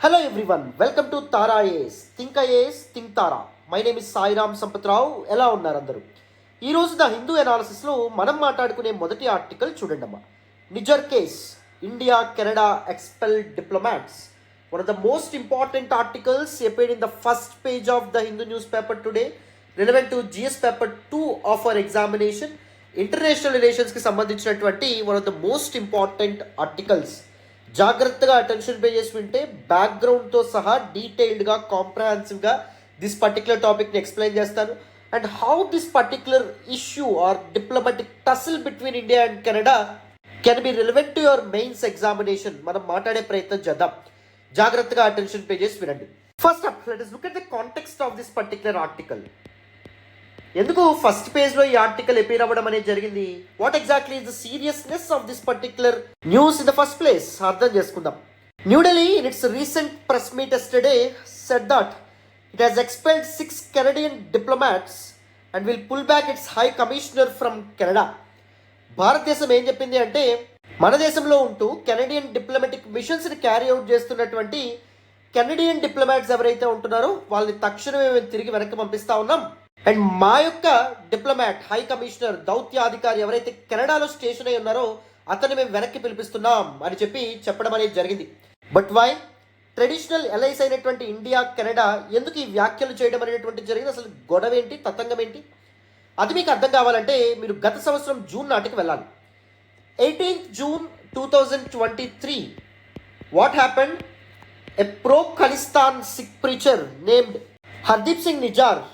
Hello everyone, welcome to Tara IAS. Think IAS, think Tara. My name is Sairam Sampatrao. ఎలా ఉన్నారు అందరూ? ఈరోజు the Hindu ఎనాలిసిస్లో మనం మాట్లాడుకునే మొదటి ఆర్టికల్ చూడండమ్మా. Nijjar case, India Canada expel diplomats. One of the most important articles appeared in the first page of the Hindu newspaper today, relevant to GS paper 2 of our examination. International రిలేషన్స్కి సంబంధించినటువంటి one of the most important articles. జాగ్రత్తగా attention pay చేసి వింటే బ్యాక్గ్రౌండ్తో సహా డీటెయిల్డ్గా కాంప్రహెన్సివ్గా this particular టాపిక్ని ఎక్స్ప్లెయిన్ చేస్తాను and how this particular issue or diplomatic tussle between India and Canada can be relevant to your mains examination. మనం మాట్లాడే ప్రయత్నం చేద్దాం. జాగ్రత్తగా అటెన్షన్ పే చేసి వినండి. First up let us look at the context of this particular article. ఎందుకు first పేజ్లో ఈ ఆర్టికల్ ఎపీర్ అవ్వడం అనేది జరిగింది? What exactly is the seriousness of this particular news in the first place అర్థం చేసుకుందాం. New Delhi in its recent press meet yesterday said that it has expelled 6 Canadian diplomats and will pull back its high commissioner from Canada. భారతదేశం ఏం చెప్పింది అంటే మన దేశంలో ఉంటూ Canadian diplomatic మిషన్స్ని క్యారీ అవుట్ చేస్తున్నటువంటి కెనడియన్ డిప్లొమాట్స్ ఎవరైతే ఉంటున్నారో వాళ్ళని తక్షణమే మేము తిరిగి వెనక్కి పంపిస్తా ఉన్నాం. అండ్ మా యొక్క డిప్లొమాట్ హై కమిషనర్ దౌత్యాధికారి ఎవరైతే కెనడాలో స్టేషన్ అయి ఉన్నారో అతన్ని మేము వెనక్కి పిలిపిస్తున్నాం అని చెప్పడం అనేది జరిగింది. బట్ వై ట్రెడిషనల్ ఎలైస్ అయినటువంటి ఇండియా కెనడా ఎందుకు ఈ వ్యాఖ్యలు చేయడం అనేటువంటి జరిగింది? అసలు గొడవ ఏంటి, తతంగం ఏంటి? అది మీకు అర్థం కావాలంటే మీరు గత సంవత్సరం జూన్ నాటికి వెళ్ళాలి. 18th June 2023 what happened? A pro Khalistan Sikh preacher named Hardeep Singh Nijjar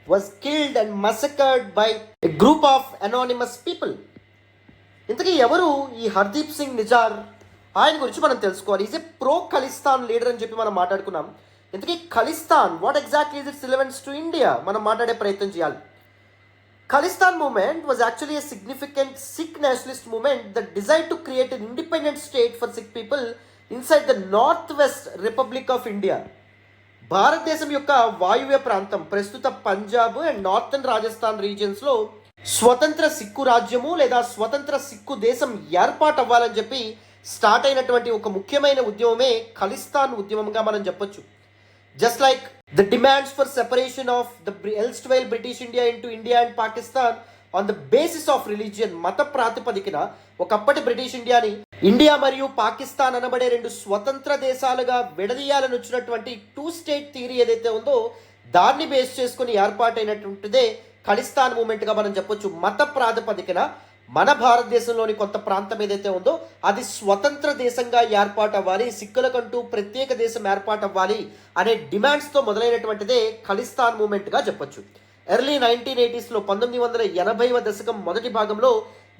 was killed and massacred by a group of anonymous people. ఇంతకీ ఎవరు ఈ హర్దీప్ సింగ్ నిజార్? ఆయన గురించి మనం తెలుసుకోవాలి. Is a pro Khalistan leader అని చెప్పి మనం మాట్లాడుకున్నాం. ఇంతకీ Khalistan what exactly is its relevance to India మనం మాట్లాడే ప్రయత్నం చేయాలి. Khalistan movement was actually a significant Sikh nationalist movement that desired to create an independent state for Sikh people inside the north west republic of India. భారతదేశం యొక్క వాయువ్య ప్రాంతం ప్రస్తుత పంజాబ్ అండ్ నార్థన్ రాజస్థాన్ రీజియన్స్లో స్వతంత్ర సిక్కు రాజ్యము లేదా స్వతంత్ర సిక్కు దేశం ఏర్పాటు అవ్వాలని చెప్పి స్టార్ట్ అయినటువంటి ఒక ముఖ్యమైన ఉద్యమమే ఖలిస్తాన్ ఉద్యమంగా మనం చెప్పొచ్చు. Just like the demands for separation of the erstwhile British India into India and Pakistan on the basis of religion, మత ప్రాతిపదికన ఒకప్పటి బ్రిటిష్ ఇండియాని ఇండియా మరియు పాకిస్తాన్ అనబడే రెండు స్వతంత్ర దేశాలుగా విడదీయాలని వచ్చినటువంటి 2 స్టేట్ థియరీ ఏదైతే ఉందో దాన్ని బేస్ చేసుకుని ఏర్పాటైనటువంటిదే ఖలిస్తాన్ మూవ్మెంట్గా మనం చెప్పొచ్చు. మత ప్రాతిపదికన మన భారతదేశంలోని కొంత ప్రాంతం ఏదైతే ఉందో అది స్వతంత్ర దేశంగా ఏర్పాటు అవ్వాలి, సిక్కులకంటూ ప్రత్యేక దేశం ఏర్పాటు అవ్వాలి అనే డిమాండ్స్తో మొదలైనటువంటిదే ఖలిస్తాన్ మూవ్మెంట్గా చెప్పొచ్చు. ఎర్లీ 1980s 1980వ దశకం మొదటి భాగంలో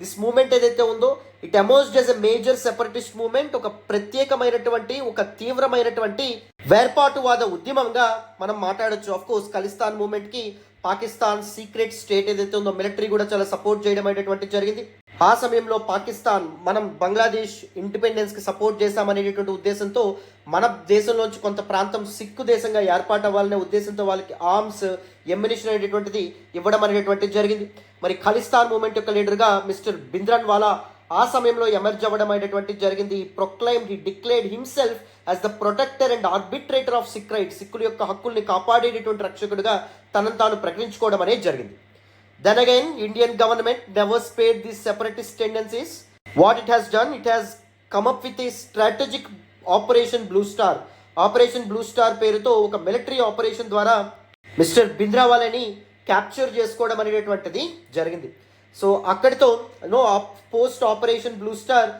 దిస్ మూవ్మెంట్ ఏదైతే ఉందో it emerged as a major separatist movement, ఒక ప్రత్యేకమైనటువంటి ఒక తీవ్రమైనటువంటి వేర్పాటువాద ఉద్యమంగా మనం మాట్లాడొచ్చు. ఆఫ్ కోర్స్ ఖలిస్తాన్ మూవ్మెంట్కి పాకిస్తాన్ సీక్రెట్ స్టేట్ ఏదైతే ఉందో మిలిటరీ కూడా చాలా సపోర్ట్ చేయడం అనేటువంటి జరిగింది. ఆ సమయంలో పాకిస్తాన్ మనం బంగ్లాదేశ్ ఇండిపెండెన్స్కి సపోర్ట్ చేశామనేటువంటి ఉద్దేశంతో మన దేశంలోంచి కొంత ప్రాంతం సిక్కు దేశంగా ఏర్పాటు అవ్వాలనే ఉద్దేశంతో వాళ్ళకి ఆర్మ్స్ ఎమ్యునిషన్ అనేటువంటిది ఇవ్వడం అనేటువంటిది జరిగింది. మరి ఖలిస్తాన్ మూవ్మెంట్ యొక్క లీడర్గా మిస్టర్ బింద్రన్ వాలా ఆ సమయంలో ఎమర్జ్ అవ్వడం అనేటువంటిది జరిగింది. Proclaimed, he declared himself as the protector and arbitrator of Sikh rights, సిక్కుల యొక్క హక్కుల్ని కాపాడేటటువంటి రక్షకుడిగా తనను తాను ప్రకటించుకోవడం అనేది జరిగింది. Then again, Indian government never spared these separatist tendencies. What it has done, it has come up with a strategic Operation Blue Star. Operation Blue Star పేరుతో ఒక మిలిటరీ ఆపరేషన్ ద్వారా మిస్టర్ బింద్రావాలని క్యాప్చర్ చేసుకోవడం అనేటువంటిది జరిగింది. సో అక్కడితో post operation Blue Star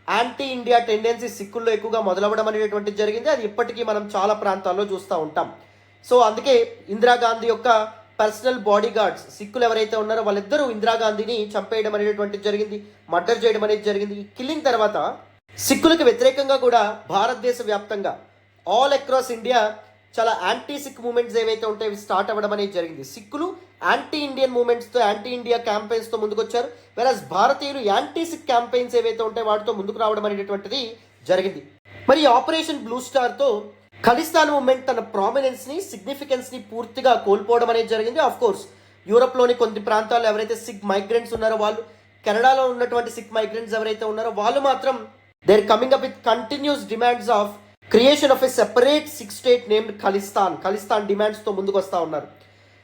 anti India tendency సిక్కుల్లో ఎక్కువగా మొదలవ్వడం అనేటువంటిది జరిగింది. అది ఇప్పటికీ మనం చాలా ప్రాంతాల్లో చూస్తూ ఉంటాం. సో అందుకే ఇందిరాగాంధీ యొక్క పర్సనల్ బాడీ గార్డ్స్ సిక్కులు ఎవరైతే ఉన్నారో వాళ్ళిద్దరూ ఇందిరాగాంధీని చంపేయడం అనేటువంటిది జరిగింది, మర్డర్ చేయడం అనేది జరిగింది. ఈ కిల్లింగ్ తర్వాత సిక్కులకు వ్యతిరేకంగా కూడా భారతదేశ వ్యాప్తంగా ఆల్ అక్రాస్ ఇండియా చాలా యాంటీ సిక్ మూవ్మెంట్స్ ఏవైతే ఉంటాయో అవి స్టార్ట్ అవ్వడం అనేది జరిగింది. సిక్కులు యాంటీ ఇండియన్ మూవ్మెంట్స్తో యాంటీ ఇండియా క్యాంపెయిన్స్తో ముందుకు వచ్చారు. వెరాజ్ భారతీయులు యాంటీ సిక్ క్యాంపెయిన్స్ ఏవైతే ఉంటాయో వాటితో ముందుకు రావడం అనేటువంటిది జరిగింది. మరి ఆపరేషన్ బ్లూ స్టార్తో ఖలిస్తాన్ మూవ్మెంట్ తన ప్రామినెన్స్ని, సిగ్నిఫికెన్స్ని పూర్తిగా కోల్పోవడం అనేది జరిగింది. ఆఫ్ కోర్స్ యూరోప్లోని కొన్ని ప్రాంతాల్లో ఎవరైతే సిక్ మైగ్రెంట్స్ ఉన్నారో వాళ్ళు, కెనడాలో ఉన్నటువంటి సిక్ మైగ్రెంట్స్ ఎవరైతే ఉన్నారో వాళ్ళు మాత్రం they are coming up with continuous demands of creation of a separate 6 state named Khalistan డిమాండ్స్తో ముందుకు వస్తూ ఉన్నారు.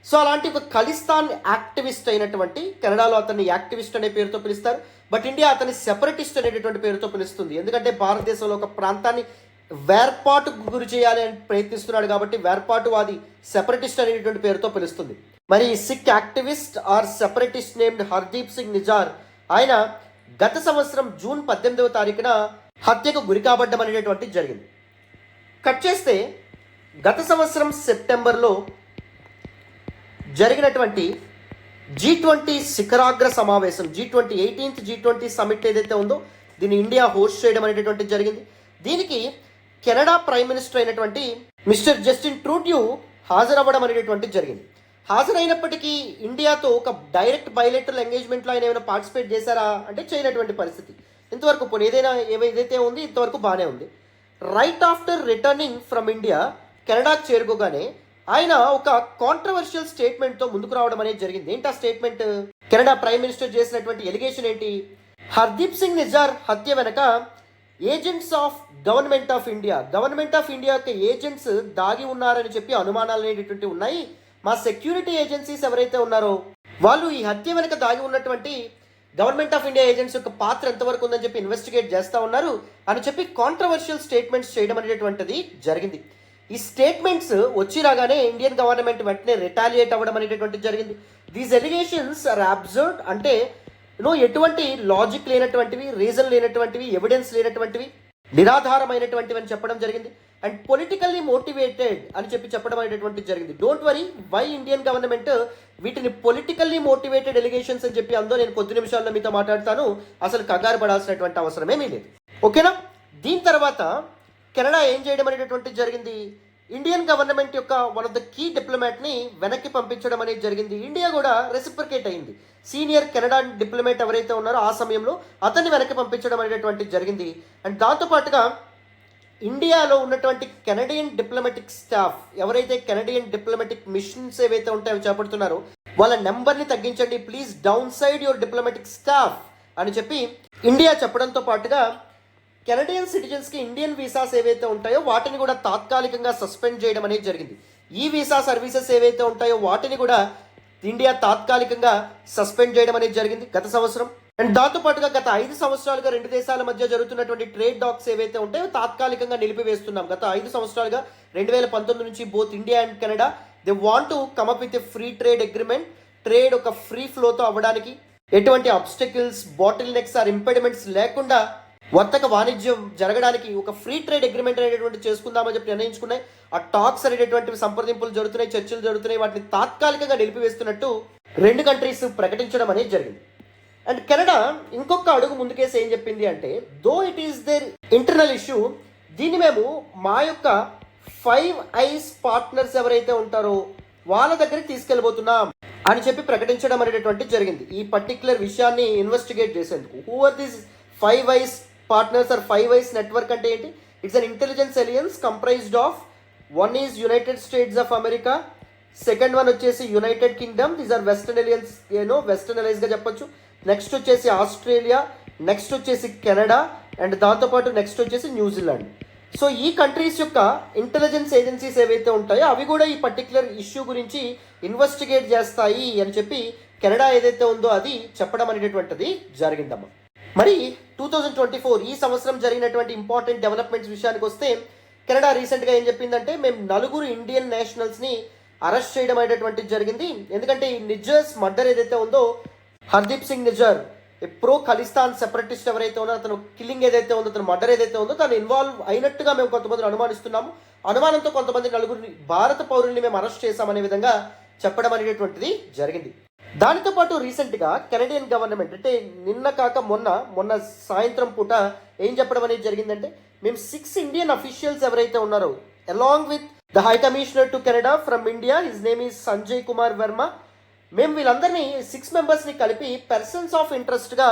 సో అలాంటి ఒక ఖలిస్తాన్ యాక్టివిస్ట్ అయినటువంటి, కెనడాలో అతన్ని యాక్టివిస్ట్ అనే పేరుతో పిలుస్తారు, బట్ ఇండియా అతన్ని సెపరేటిస్ట్ అనేటటువంటి పేరుతో పిలుస్తుంది. ఎందుకంటే భారతదేశంలో ఒక ప్రాంతాన్ని వేర్పాటుకు గురి చేయాలి అని ప్రయత్నిస్తున్నాడు కాబట్టి వేర్పాటువాది, సెపరేటిస్ట్ అనేటువంటి పేరుతో పిలుస్తుంది. మరి Sikh activist or separatist named Hardeep Singh Nijjar, ఆయన గత సంవత్సరం జూన్ 18వ తారీఖున హత్యకు గురి కాబడ్డం అనేటటువంటి జరిగింది. కట్ చేస్తే గత సంవత్సరం సెప్టెంబర్లో జరిగినటువంటి G20 శిఖరాగ్ర సమావేశం, G20 18th G20 సమిట్ ఏదైతే ఉందో దీన్ని ఇండియా హోస్ట్ చేయడం అనేటటువంటి జరిగింది. దీనికి కెనడా ప్రైమ్ మినిస్టర్ అయినటువంటి మిస్టర్ జస్టిన్ ట్రూడ్యూ హాజరవ్వడం అనేటటువంటి జరిగింది. హాజరైనప్పటికీ ఇండియాతో ఒక డైరెక్ట్ బైలేటరల్ ఎంగేజ్మెంట్లో ఆయన ఏమైనా పార్టిసిపేట్ చేశారా అంటే చేయనటువంటి పరిస్థితి. ఇంతవరకు పోనీ ఏదైతే ఉంది ఇంతవరకు బాగానే ఉంది. Right after returning from India కెనడాకు చేరుకోగానే ఆయన ఒక కాంట్రవర్షియల్ స్టేట్మెంట్తో ముందుకు రావడం అనేది జరిగింది. ఏంటి ఆ స్టేట్మెంట్? కెనడా ప్రైమ్ మినిస్టర్ చేసినటువంటి ఎలిగేషన్ ఏంటి? హర్దీప్ సింగ్ నిజార్ హత్య వెనక agents of government of India యొక్క ఏజెంట్స్ దాగి ఉన్నారని చెప్పి అనుమానాలు అనేటువంటి ఉన్నాయి. మా సెక్యూరిటీ ఏజెన్సీస్ ఎవరైతే ఉన్నారో వాళ్ళు ఈ హత్య వెనక దాగి ఉన్నటువంటి గవర్నమెంట్ ఆఫ్ ఇండియా ఏజెంట్స్ యొక్క పాత్ర ఎంతవరకు ఉందని చెప్పి ఇన్వెస్టిగేట్ చేస్తూ ఉన్నారు అని చెప్పి కాంట్రవర్షియల్ స్టేట్మెంట్స్ చేయడం అనేటటువంటిది జరిగింది. ఈ స్టేట్మెంట్స్ వచ్చి రాగానే ఇండియన్ గవర్నమెంట్ వెంటనే రిటాలియేట్ అవ్వడం అనేటటువంటిది జరిగింది. దీస్ ఎలిగేషన్స్ ఆర్ అబ్సర్డ్, అంటే ఎటువంటి లాజిక్ లేనటువంటివి, రీజన్ లేనటువంటివి, ఎవిడెన్స్ లేనటువంటివి, నిరాధారమైనటువంటివి అని చెప్పడం జరిగింది. అండ్ పొలిటికల్లీ మోటివేటెడ్ అని చెప్పడం అనేటటువంటి జరిగింది. Don't worry, why Indian government వీటిని పొలిటికల్లీ మోటివేటెడ్ ఎలిగేషన్స్ అని చెప్పి అందులో నేను కొద్ది నిమిషాల్లో మీతో మాట్లాడతాను. అసలు కంగారు పడాల్సినటువంటి అవసరమేమీ లేదు. ఓకేనా? దీని తర్వాత కెనడా ఏం చేయడం అనేటటువంటి జరిగింది? ఇండియన్ గవర్నమెంట్ యొక్క వన్ ఆఫ్ ద కీ డిప్లొమాట్ని వెనక్కి పంపించడం అనేది జరిగింది. ఇండియా కూడా రెసిప్రికేట్ అయింది. సీనియర్ కెనడా డిప్లొమాట్ ఎవరైతే ఉన్నారో ఆ సమయంలో అతన్ని వెనక్కి పంపించడం అనేటటువంటిది జరిగింది. అండ్ దాంతోపాటుగా ఇండియాలో ఉన్నటువంటి కెనడియన్ డిప్లొమాటిక్ స్టాఫ్, ఎవరైతే కెనడియన్ డిప్లొమాటిక్ మిషన్స్ ఏవైతే ఉంటాయో అవి చేపడుతున్నారో వాళ్ళ నెంబర్ని తగ్గించండి, please down side your diplomatic staff అని చెప్పి ఇండియా చెప్పడంతో పాటుగా కెనడియన్ సిటిజన్స్కి ఇండియన్ వీసాస్ ఏవైతే ఉంటాయో వాటిని కూడా తాత్కాలికంగా సస్పెండ్ చేయడం అనేది జరిగింది. ఈ వీసా సర్వీసెస్ ఏవైతే ఉంటాయో వాటిని కూడా ఇండియా తాత్కాలికంగా సస్పెండ్ చేయడం అనేది జరిగింది గత సంవత్సరం. అండ్ దాంతోపాటుగా గత 5 సంవత్సరాలుగా 2 దేశాల మధ్య జరుగుతున్నటువంటి ట్రేడ్ డాక్స్ ఏవైతే ఉంటాయో తాత్కాలికంగా నిలిపివేస్తున్నాం. గత 5 సంవత్సరాలుగా 2019 నుంచి both India and Canada they want to come up with a free trade agreement. Trade ఒక ఫ్రీ ఫ్లోతో అవ్వడానికి, ఎటువంటి అబ్స్టకిల్స్, బాటిల్ నెక్స్ ఆర్ ఇంపెడిమెంట్స్ లేకుండా వర్తక వాణిజ్యం జరగడానికి ఒక ఫ్రీ ట్రేడ్ అగ్రిమెంట్ అనేటువంటి చేసుకుందామని చెప్పి నిర్ణయించుకున్నాయి. ఆ టాక్స్ అనేటటువంటి సంప్రదింపులు జరుగుతున్నాయి, చర్చలు జరుగుతున్నాయి. వాటిని తాత్కాలికంగా నిలిపివేస్తున్నట్టు 2 కంట్రీస్ ప్రకటించడం అనేది జరిగింది. అండ్ కెనడా ఇంకొక అడుగు ముందుకేసి ఏం చెప్పింది అంటే, though it is their internal issue, దీన్ని మేము మా యొక్క 5 ఐస్ పార్ట్నర్స్ ఎవరైతే ఉంటారో వాళ్ళ దగ్గరికి తీసుకెళ్ళబోతున్నాం అని చెప్పి ప్రకటించడం అనేటటువంటి జరిగింది. ఈ పర్టిక్యులర్ విషయాన్ని ఇన్వెస్టిగేట్ చేసేందుకు who are this 5 eyes partners or 5 eyes network అంటే ఏంటి? It's an intelligence alliance comprised of, one is United States of America, second one వచ్చేసి United Kingdom, these are western alliance, western అలైన్స్గా చెప్పొచ్చు. Next వచ్చేసి Australia, next వచ్చేసి Canada, and దాంతోపాటు next వచ్చేసి New Zealand. So ఈ కంట్రీస్ యొక్క ఇంటెలిజెన్స్ ఏజెన్సీస్ ఏవైతే ఉంటాయో అవి కూడా ఈ పర్టిక్యులర్ ఇష్యూ గురించి ఇన్వెస్టిగేట్ చేస్తాయి అని చెప్పి కెనడా ఏదైతే ఉందో అది చెప్పడం అనేటటువంటిది జరిగిందమ్మా. మరి 2024 ఈ సంవత్సరం జరిగినటువంటి ఇంపార్టెంట్ డెవలప్మెంట్స్ విషయానికి వస్తే, కెనడా రీసెంట్గా ఏం చెప్పిందంటే, మేము 4 ఇండియన్ నేషనల్స్ని అరెస్ట్ చేయడం అనేటటువంటిది జరిగింది. ఎందుకంటే ఈ నిజర్స్ మర్డర్ ఏదైతే ఉందో, హర్దీప్ సింగ్ నిజర్ ప్రో ఖలిస్తాన్ సెపరేటిస్ట్ ఎవరైతే ఉన్నారో అతను కిల్లింగ్ ఏదైతే ఉందో, అతను మర్డర్ ఏదైతే ఉందో తను ఇన్వాల్వ్ అయినట్టుగా మేము కొంతమందిని అనుమానిస్తున్నాము. అనుమానంతో కొంతమంది 4 భారత పౌరుల్ని మేము అరెస్ట్ చేశామనే విధంగా చెప్పడం అనేటటువంటిది జరిగింది. దానితో పాటు రీసెంట్గా కెనడియన్ గవర్నమెంట్ అంటే నిన్న కాక మొన్న సాయంత్రం పూట ఏం చెప్పడం అనేది జరిగిందంటే, మేము 6 ఇండియన్ అఫీషియల్స్ ఎవరైతే ఉన్నారో along with the high commissioner to Canada from India, his name is Sanjay Kumar Varma, మేము వీళ్ళందరినీ 6 మెంబర్స్ని కలిపి పర్సన్స్ ఆఫ్ ఇంట్రెస్ట్గా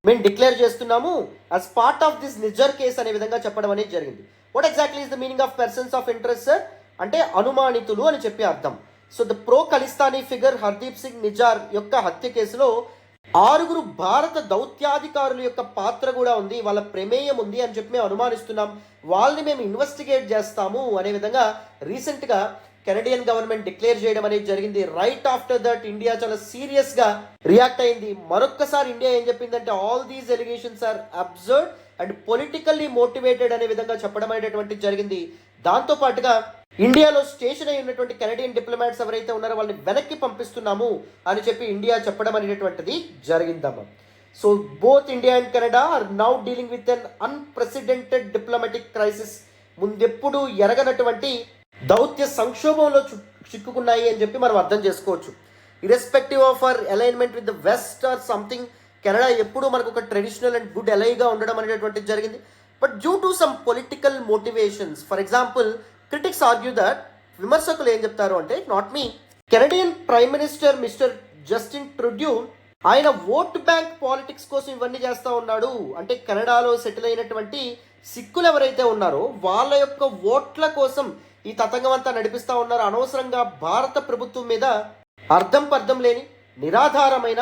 మేము డిక్లేర్ చేస్తున్నాము as part of this Nijjar case అనే విధంగా చెప్పడం అనేది జరిగింది. What exactly is the meaning of persons of interest sir అంటే అనుమానితులు అని చెప్పి అర్థం. So the pro Khalistani figure Hardeep Singh Nizar యొక్క హత్య కేసులో ఆరుగురు భారత దౌత్యాధికారుల యొక్క పాత్ర కూడా ఉంది, వాళ్ళ ప్రమేయం ఉంది అని చెప్పి మేము అనుమానిస్తున్నాం, వాళ్ళని మేము ఇన్వెస్టిగేట్ చేస్తాము అనే విధంగా రీసెంట్గా కెనడియన్ గవర్నమెంట్ డిక్లేర్ చేయడం అనేది జరిగింది. రైట్ ఆఫ్టర్ దట్ ఇండియా చాలా సీరియస్గా రియాక్ట్ అయింది. మరొక్కసారి ఇండియా ఏం చెప్పిందంటే all these allegations are absurd and politically motivated అనే విధంగా చెప్పడం అనేటువంటి జరిగింది. దాంతో పాటుగా ఇండియాలో స్టేషన్ అయి ఉన్నటువంటి కెనడియన్ డిప్లొమాట్స్ ఎవరైతే ఉన్నారో వాళ్ళని వెనక్కి పంపిస్తున్నాము అని చెప్పి ఇండియా చెప్పడం అనేటువంటిది జరిగిందమ్మా. So both India and Canada are now dealing with an unprecedented diplomatic crisis. ముందెప్పుడు ఎరగనటువంటి దౌత్య సంక్షోభంలో చిక్కుకున్నాయి అని చెప్పి మనం అర్థం చేసుకోవచ్చు. Irrespective of our alignment with the west or something, Canada ఎప్పుడు మనకు ఒక ట్రెడిషనల్ అండ్ గుడ్ అలైగా ఉండడం అనేటువంటిది జరిగింది. But due to some political motivations, for example critics argue that, విమర్శకులు ఏం చెప్తారు అంటే, not me, Canadian prime minister mister Justin Trudeau ఆయన ఓట్ బ్యాంక్ పాలిటిక్స్ కోసం ఇవన్నీ చేస్తూ ఉన్నాడు. అంటే కెనడాలో సెటిల్ అయినటువంటి సిక్కులు ఎవరైతే ఉన్నారో వాళ్ళ యొక్క ఓట్ల కోసం ఈ తతంగం అంతా నడిపిస్తూ ఉన్నారు. అనవసరంగా భారత ప్రభుత్వం మీద అర్థం పర్థం లేని నిరాధారమైన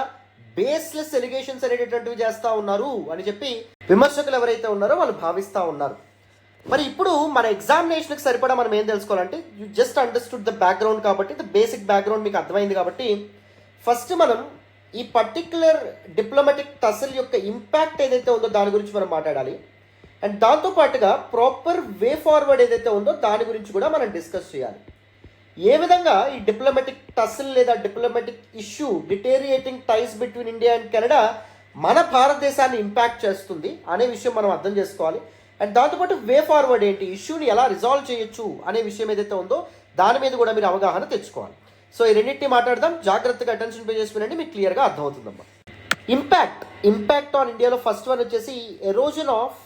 బేస్లెస్ ఎలిగేషన్స్ అనేటటువంటివి చేస్తూ ఉన్నారు అని చెప్పి విమర్శకులు ఎవరైతే ఉన్నారో వాళ్ళు భావిస్తూ ఉన్నారు. మరి ఇప్పుడు మన ఎగ్జామినేషన్కి సరిపడా మనం ఏం తెలుసుకోవాలంటే, you just understood the background కాబట్టి, ద బేసిక్ బ్యాక్గ్రౌండ్ మీకు అర్థమైంది కాబట్టి, ఫస్ట్ మనం ఈ పర్టిక్యులర్ డిప్లొమాటిక్ టసల్ యొక్క ఇంపాక్ట్ ఏదైతే ఉందో దాని గురించి మనం మాట్లాడాలి. అండ్ దాంతోపాటుగా ప్రాపర్ వే ఫార్వర్డ్ ఏదైతే ఉందో దాని గురించి కూడా మనం డిస్కస్ చేయాలి. ఏ విధంగా ఈ డిప్లొమాటిక్ టసల్ లేదా diplomatic issue, deteriorating ties between India and Canada మన భారతదేశాన్ని ఇంపాక్ట్ చేస్తుంది అనే విషయం మనం అర్థం చేసుకోవాలి. అండ్ దాంతోపాటు వే ఫార్వర్డ్ ఏంటి, ఇష్యూని ఎలా రిజాల్వ్ చేయొచ్చు అనే విషయం ఏదైతే ఉందో దాని మీద కూడా మీరు అవగాహన తెచ్చుకోవాలి. సో ఈ రెండింటిని మాట్లాడదాం, జాగ్రత్తగా అటెన్షన్ పే చేసుకునండి, మీకు క్లియర్గా అర్థమవుతుందమ్మా. ఇంపాక్ట్ ఆన్ ఇండియాలో ఫస్ట్ వన్ వచ్చేసి erosion of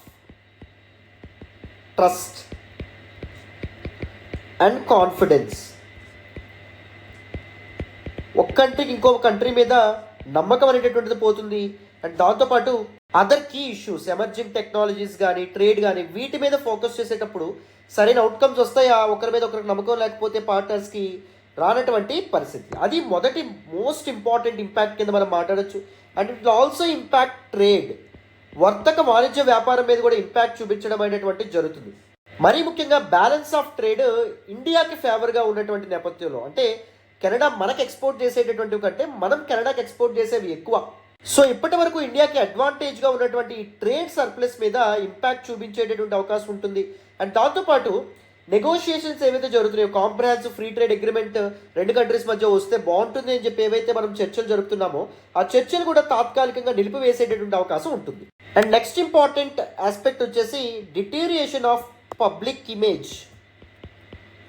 trust and confidence. ఒక కంట్రీకి ఇంకొక కంట్రీ మీద నమ్మకం అనేటటువంటిది పోతుంది. అండ్ దాంతోపాటు other key issues, emerging technologies కానీ ట్రేడ్ కానీ వీటి మీద ఫోకస్ చేసేటప్పుడు సరైన అవుట్కమ్స్ వస్తాయా, ఒకరి మీద ఒకరికి నమ్మకం లేకపోతే పార్ట్నర్స్కి రానటువంటి పరిస్థితి. అది మొదటి మోస్ట్ ఇంపార్టెంట్ ఇంపాక్ట్ కింద మనం మాట్లాడచ్చు. And it also impact trade, వర్తక వాణిజ్య వ్యాపారం మీద కూడా ఇంపాక్ట్ చూపించడం అనేటువంటిది జరుగుతుంది. మరీ ముఖ్యంగా బ్యాలెన్స్ ఆఫ్ ట్రేడ్ ఇండియాకి ఫేవర్గా ఉన్నటువంటి నేపథ్యంలో, అంటే కెనడా మనకు ఎక్స్పోర్ట్ చేసేటటువంటి కంటే మనం కెనడాకి ఎక్స్పోర్ట్ చేసేవి ఎక్కువ. సో ఇప్పటి వరకు ఇండియాకి అడ్వాంటేజ్గా ఉన్నటువంటి ట్రేడ్ సర్ప్లస్ మీద ఇంపాక్ట్ చూపించేటటువంటి అవకాశం ఉంటుంది. అండ్ దాంతోపాటు నెగోషియేషన్స్ ఏవైతే జరుగుతున్నాయో, కాంప్రహెన్సివ్ ఫ్రీ ట్రేడ్ అగ్రిమెంట్ రెండు కంట్రీస్ మధ్య వస్తే బాగుంటుంది అని చెప్పి ఏవైతే మనం చర్చలు జరుపుతున్నామో ఆ చర్చలు కూడా తాత్కాలికంగా నిలిపివేసేటటువంటి అవకాశం ఉంటుంది. అండ్ నెక్స్ట్ ఇంపార్టెంట్ ఆస్పెక్ట్ వచ్చేసి deterioration of public image.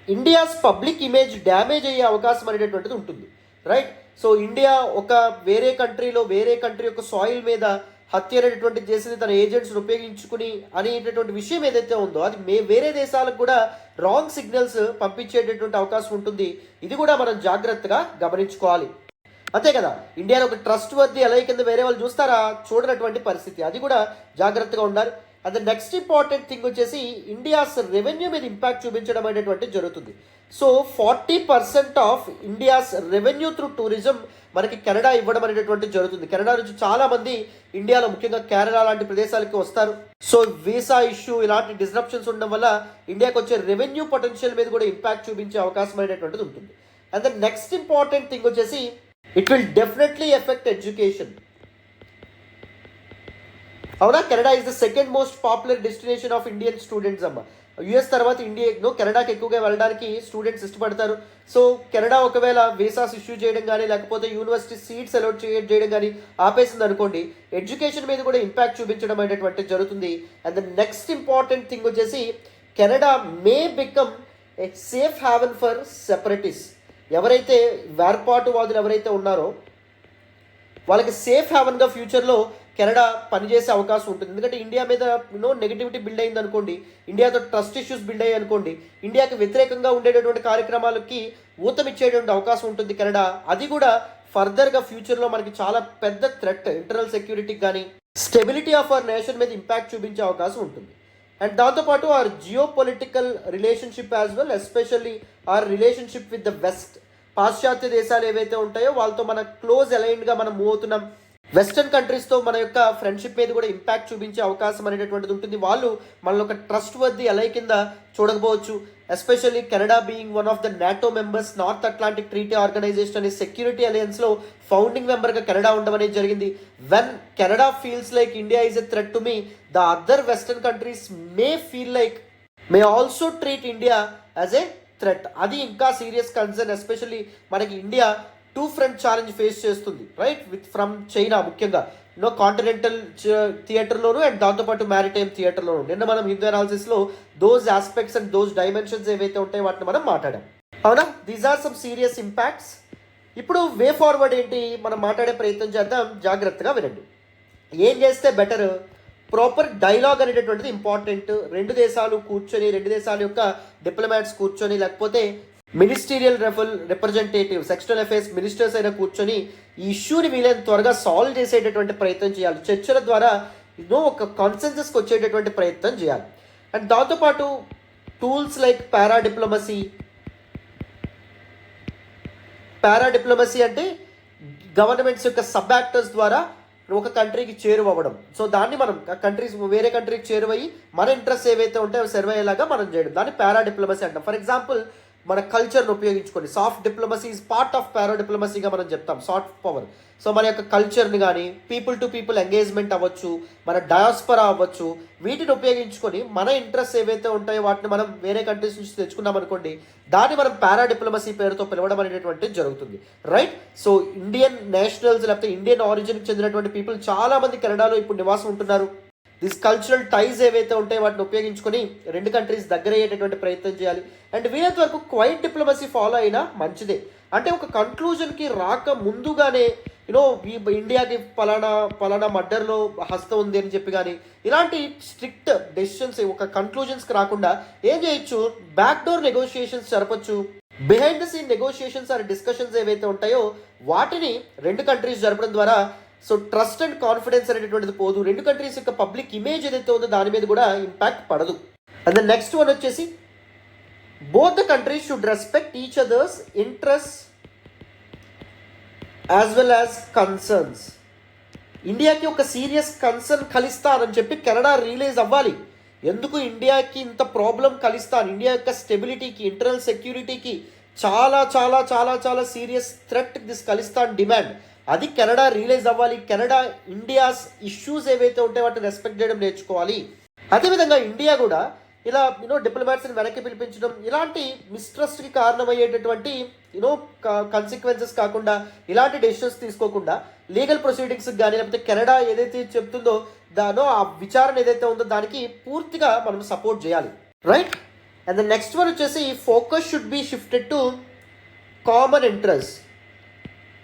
India's public image damage అయ్యే అవకాశం అనేటటువంటిది ఉంటుంది, రైట్? సో ఇండియా ఒక వేరే కంట్రీ యొక్క సాయిల్ మీద హత్య అనేటటువంటిది చేసింది తన ఏజెంట్స్ని ఉపయోగించుకుని అనేటటువంటి విషయం ఏదైతే ఉందో అది వేరే దేశాలకు కూడా రాంగ్ సిగ్నల్స్ పంపించేటటువంటి అవకాశం ఉంటుంది. ఇది కూడా మనం జాగ్రత్తగా గమనించుకోవాలి. అంతే కదా, ఇండియాలో ఒక ట్రస్ట్ వర్ది ఎలా కింద వేరే వాళ్ళు చూస్తారా, చూడనటువంటి పరిస్థితి, అది కూడా జాగ్రత్తగా ఉండాలి. అండ్ నెక్స్ట్ ఇంపార్టెంట్ థింగ్ వచ్చేసి ఇండియాస్ రెవెన్యూ మీద ఇంపాక్ట్ చూపించడం అనేటువంటిది జరుగుతుంది. So 40% of India's revenue through tourism మనకి కెనడా ఇవ్వడం అనేటువంటిది జరుగుతుంది. కెనడా నుంచి చాలా మంది ఇండియాలో ముఖ్యంగా కేరళ లాంటి ప్రదేశాలకి వస్తారు. సో వీసా ఇష్యూ ఇలాంటి డిస్రప్షన్స్ ఉండడం వల్ల ఇండియాకి వచ్చే రెవెన్యూ పొటెన్షియల్ మీద కూడా ఇంపాక్ట్ చూపించే అవకాశం అనేటువంటిది ఉంటుంది. And the next important thing వచ్చేసి it will definitely effect education. అవునా, Canada is the second most popular destination of Indian students అమ్మ. యుఎస్ తర్వాత కెనడాకి ఎక్కువగా వెళ్ళడానికి స్టూడెంట్స్ ఇష్టపడతారు. సో కెనడా ఒకవేళ వీసాస్ ఇష్యూ చేయడం కానీ లేకపోతే యూనివర్సిటీ సీట్స్ అలౌట్ చేయడం కానీ ఆపేసింది అనుకోండి, ఎడ్యుకేషన్ మీద కూడా ఇంపాక్ట్ చూపించడం అనేటువంటిది జరుగుతుంది. And the next important thing వచ్చేసి Canada may become a safe haven for separatist. ఎవరైతే వేర్పాటువాదులు ఎవరైతే ఉన్నారో వాళ్ళకి సేఫ్ హ్యావెన్గా ఫ్యూచర్లో కెనడా పనిచేసే అవకాశం ఉంటుంది. ఎందుకంటే ఇండియా మీద నెగిటివిటీ బిల్డ్ అయింది అనుకోండి, ఇండియాతో ట్రస్ట్ ఇష్యూస్ బిల్డ్ అయ్యాయి అనుకోండి, ఇండియాకి వ్యతిరేకంగా ఉండేటటువంటి కార్యక్రమాలకి ఊతమిచ్చేటువంటి అవకాశం ఉంటుంది కెనడా. అది కూడా ఫర్దర్గా ఫ్యూచర్లో మనకి చాలా పెద్ద థ్రెట్, ఇంటర్నల్ సెక్యూరిటీకి కానీ స్టెబిలిటీ ఆఫ్ అవర్ నేషన్ మీద ఇంపాక్ట్ చూపించే అవకాశం ఉంటుంది. అండ్ దాంతోపాటు our geo political relationship as well, especially our relationship with the west. పాశ్చాత్య దేశాలు ఏవైతే ఉంటాయో వాళ్ళతో మన క్లోజ్ అలైన్డ్గా మనం మూవ్ అవుతున్నాం. వెస్టర్న్ కంట్రీస్తో మన యొక్క ఫ్రెండ్షిప్ మీద కూడా ఇంపాక్ట్ చూపించే అవకాశం అనేటటువంటిది ఉంటుంది. వాళ్ళు మనలో ఒక ట్రస్ట్ వర్ది అలై కింద చూడకపోవచ్చు. Especially Canada being one of the NATO members, North Atlantic Treaty Organisation అనే సెక్యూరిటీ అలయన్స్లో ఫౌండింగ్ మెంబర్గా కెనడా ఉండడం అనేది జరిగింది. When Canada feels like India is a threat to me, the other western countries may also treat India as a threat. అది ఇంకా serious concern. Especially మనకి India two front challenge face చేస్తుంది, right, with from China ముఖ్యంగా continental థియేటర్లోను and దాంతోపాటు maritime థియేటర్లోను. నిన్న మనం హిందూ అనాలిసిస్లో those aspects and those dimensions ఏవైతే ఉంటాయో వాటిని మనం మాట్లాడాం, అవునా. These are some serious impacts. ఇప్పుడు వే ఫార్వర్డ్ ఏంటి మనం మాట్లాడే ప్రయత్నం చేద్దాం, జాగ్రత్తగా వినండి. ఏం చేస్తే బెటర్? ప్రాపర్ డైలాగ్ అనేటటువంటిది ఇంపార్టెంట్. రెండు దేశాలు కూర్చొని, రెండు దేశాల యొక్క డిప్లొమాట్స్ కూర్చొని, లేకపోతే ministerial representatives, external affairs ministers అయినా కూర్చొని ఈ ఇష్యూని వీలైన త్వరగా సాల్వ్ చేసేటటువంటి ప్రయత్నం చేయాలి. చర్చల ద్వారా ఒక కాన్సెన్సస్కి వచ్చేటటువంటి ప్రయత్నం చేయాలి. అండ్ దాంతోపాటు టూల్స్ లైక్ పారాడిప్లొమసీ అంటే గవర్నమెంట్స్ యొక్క సబ్ యాక్టర్స్ ద్వారా ఒక కంట్రీకి చేరువవ్వడం. సో దాన్ని మనం కంట్రీస్ వేరే కంట్రీకి చేరువయ్యి మన ఇంట్రెస్ట్ ఏవైతే ఉంటాయో సర్వ్ అయ్యేలాగా మనం చేయడం, దాన్ని పారాడిప్లొమసీ అంటాం. ఫర్ ఎగ్జాంపుల్ మన కల్చర్ను ఉపయోగించుకొని soft diplomacy is part of పారాడిప్లొమసీగా మనం చెప్తాం, సాఫ్ట్ పవర్. సో మన యొక్క కల్చర్ని కానీ పీపుల్ టు పీపుల్ ఎంగేజ్మెంట్ అవ్వచ్చు, మన డయాస్పరా అవ్వచ్చు, వీటిని ఉపయోగించుకొని మన ఇంట్రెస్ట్ ఏవైతే ఉంటాయో వాటిని మనం వేరే కంట్రీస్ నుంచి తెచ్చుకున్నాం అనుకోండి, దాన్ని మనం పారాడిప్లొమసీ పేరుతో పిలవడం అనేటువంటిది జరుగుతుంది, రైట్. సో ఇండియన్ నేషనల్స్ లేకపోతే ఇండియన్ ఆరిజిన్కి చెందినటువంటి పీపుల్ చాలామంది కెనడాలో ఇప్పుడు నివాసం ఉంటున్నారు. దిస్ కల్చరల్ టైజ్ ఏవైతే ఉంటాయో వాటిని ఉపయోగించుకొని రెండు కంట్రీస్ దగ్గర అయ్యేటటువంటి ప్రయత్నం చేయాలి. అండ్ వీలైనంత వరకు క్వైట్ డిప్లొమసీ ఫాలో అయినా మంచిదే. అంటే ఒక కన్క్లూజన్కి రాక ముందుగానే ఇండియాకి పలానా మర్డర్లో హస్తం ఉంది అని చెప్పి కానీ ఇలాంటి స్ట్రిక్ట్ డెసిషన్స్ ఒక కన్క్లూజన్స్కి రాకుండా ఏం చేయొచ్చు, బ్యాక్ డోర్ నెగోషియేషన్స్ జరపచ్చు. Behind the scene negotiations or discussions ఏవైతే ఉంటాయో వాటిని రెండు కంట్రీస్ జరపడం ద్వారా సో ట్రస్ట్ అండ్ కాన్ఫిడెన్స్ అనేటటువంటిది పోదు. రెండు కంట్రీస్ యొక్క పబ్లిక్ ఇమేజ్ ఏదైతే ఉందో దాని మీద కూడా ఇంపాక్ట్ పడదు. అండ్ ద నెక్స్ట్ వన్ వచ్చేసి both the countries should respect each others interest as well as concerns. ఇండియాకి ఒక సీరియస్ కన్సర్న్ కలిస్తానని చెప్పి కెనడా రియలైజ్ అవ్వాలి. ఎందుకు ఇండియాకి ఇంత ప్రాబ్లం కలిస్తాను, ఇండియా యొక్క స్టెబిలిటీకి, ఇంటర్నల్ సెక్యూరిటీకి చాలా చాలా చాలా చాలా సీరియస్ థ్రెట్ దిస్ కలిస్తాన్ డిమాండ్. అది కెనడా రియలైజ్ అవ్వాలి. కెనడా ఇండియాస్ ఇష్యూస్ ఏవైతే ఉంటాయో వాటిని రెస్పెక్ట్ చేయడం నేర్చుకోవాలి. అదేవిధంగా ఇండియా కూడా ఇలా డిప్లొమాట్స్ని వెనక్కి పిలిపించడం ఇలాంటి మిస్ట్రస్ట్కి కారణమయ్యేటటువంటి కన్సిక్వెన్సెస్ కాకుండా, ఇలాంటి డెసిషన్స్ తీసుకోకుండా లీగల్ ప్రొసీడింగ్స్కి కానీ లేకపోతే కెనడా ఏదైతే చెప్తుందో ఆ విచారణ ఏదైతే ఉందో దానికి పూర్తిగా మనం సపోర్ట్ చేయాలి, right. And the next one వచ్చేసి focus should be shifted to common interest.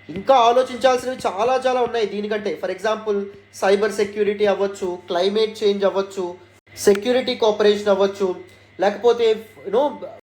ఇంకా ఆలోచించాల్సినవి చాలా చాలా ఉన్నాయి దీనికంటే. ఫర్ ఎగ్జాంపుల్ సైబర్ సెక్యూరిటీ అవ్వచ్చు, క్లైమేట్ చేంజ్ అవ్వచ్చు, సెక్యూరిటీ కోఆపరేషన్ అవ్వచ్చు, లేకపోతే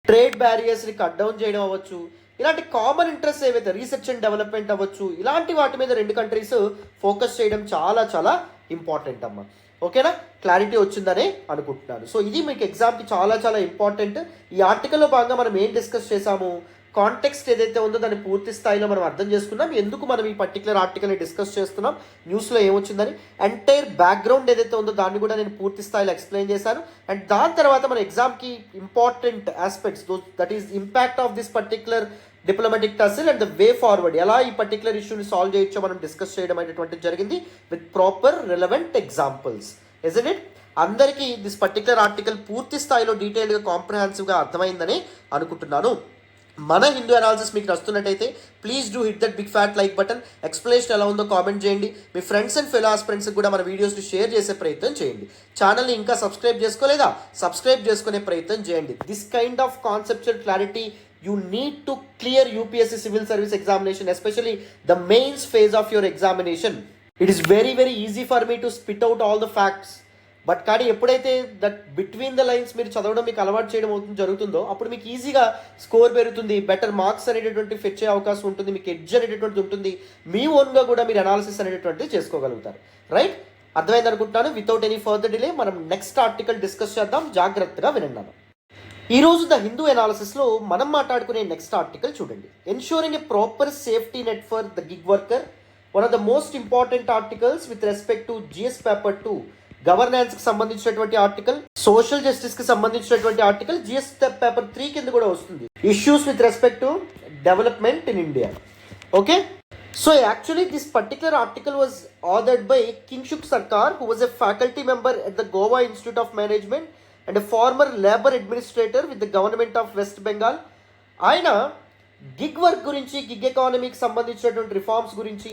ట్రేడ్ బ్యారియర్స్ని కట్ డౌన్ చేయడం అవ్వచ్చు. ఇలాంటి కామన్ ఇంట్రెస్ట్ ఏవైతే రీసెర్చ్ అండ్ డెవలప్మెంట్ అవ్వచ్చు, ఇలాంటి వాటి మీద రెండు కంట్రీస్ ఫోకస్ చేయడం చాలా చాలా ఇంపార్టెంట్ అమ్మ. ఓకేనా, క్లారిటీ వచ్చిందనే అనుకుంటున్నాను. సో ఇది మీకు ఎగ్జామ్కి చాలా చాలా ఇంపార్టెంట్. ఈ ఆర్టికల్లో భాగంగా మనం ఏం డిస్కస్ చేసాము, కాంటెక్స్ట్ ఏదైతే ఉందో దాన్ని పూర్తి స్థాయిలో మనం అర్థం చేసుకున్నాం, ఎందుకు మనం ఈ పర్టికులర్ ఆర్టికల్ని డిస్కస్ చేస్తున్నాం, న్యూస్లో ఏమొచ్చిందని, ఎంటైర్ బ్యాక్గ్రౌండ్ ఏదైతే ఉందో దాన్ని కూడా నేను పూర్తి స్థాయిలో ఎక్స్ప్లెయిన్ చేశాను. అండ్ దాని తర్వాత మన ఎగ్జామ్కి important aspects, that is impact of this particular diplomatic tussle and the way forward, ఎలా ఈ పర్టికులర్ ఇష్యూని సాల్వ్ చేయొచ్చో మనం డిస్కస్ చేయడం అనేటువంటిది జరిగింది with proper relevant examples. Isn't it? అందరికీ దిస్ పర్టికులర్ ఆర్టికల్ పూర్తి స్థాయిలో డీటెయిల్గా కాంప్రహెన్సివ్గా అర్థమైందని అనుకుంటున్నాను. మన హిందూ అనాలిసిస్ మీకు నచ్చుతున్నట్టయితే please do hit that big fat like button. Explanation ఎలా ఉందో కామెంట్ చేయండి. మీ ఫ్రెండ్స్ అండ్ ఫెలో ఆస్పిరెంట్స్కి కూడా మన వీడియోస్ని షేర్ చేసే ప్రయత్నం చేయండి. ఛానల్ని ఇంకా సబ్స్క్రైబ్ చేసుకోలేదా? సబ్స్క్రైబ్ చేసుకునే ప్రయత్నం చేయండి. This kind of conceptual clarity you need to clear UPSC civil service examination, especially the mains phase of your examination. It is very very easy for me to spit out all the facts, but కానీ ఎప్పుడైతే that between the lines మీరు చదవడం మీకు అలవాటు చేయడం జరుగుతుందో అప్పుడు మీకు ఈజీగా స్కోర్ పెరుగుతుంది, బెటర్ మార్క్స్ అనేటటువంటి ఫెచ్ అయ్యే అవకాశం ఉంటుంది, మీకు ఎడ్జ్ అనేటటువంటిది ఉంటుంది, మీ ఓన్గా కూడా మీరు అనాలిసిస్ అనేటటువంటిది చేసుకోగలుగుతారు. రైట్, అర్థమైంది అనుకుంటున్నాను. వితౌట్ ఎనీ ఫర్దర్ డిలే మనం నెక్స్ట్ ఆర్టికల్ డిస్కస్ చేద్దాం. జాగ్రత్తగా వినండి. ఈరోజు ద హిందూ అనాలిసిస్లో మనం మాట్లాడుకునే నెక్స్ట్ ఆర్టికల్ చూడండి. Ensuring a proper safety net for the gig worker one of the most important articles with respect to GS paper 2 governance కి సంబంధించినటువంటి ఆర్టికల్, సోషల్ జస్టిస్ కి సంబంధించినటువంటి ఆర్టికల్ జిఎస్ పేపర్ 3 కింద కూడా వస్తుంది. Issues with respect to development in India. Okay, so actually this particular article was authored by Kingshuk Sarkar, who was a faculty member at the Goa Institute of Management and a former labor administrator with the government of West Bengal. ఆయన gig work గురించి, gig ఎకానమీకి సంబంధించినటువంటి reforms గురించి,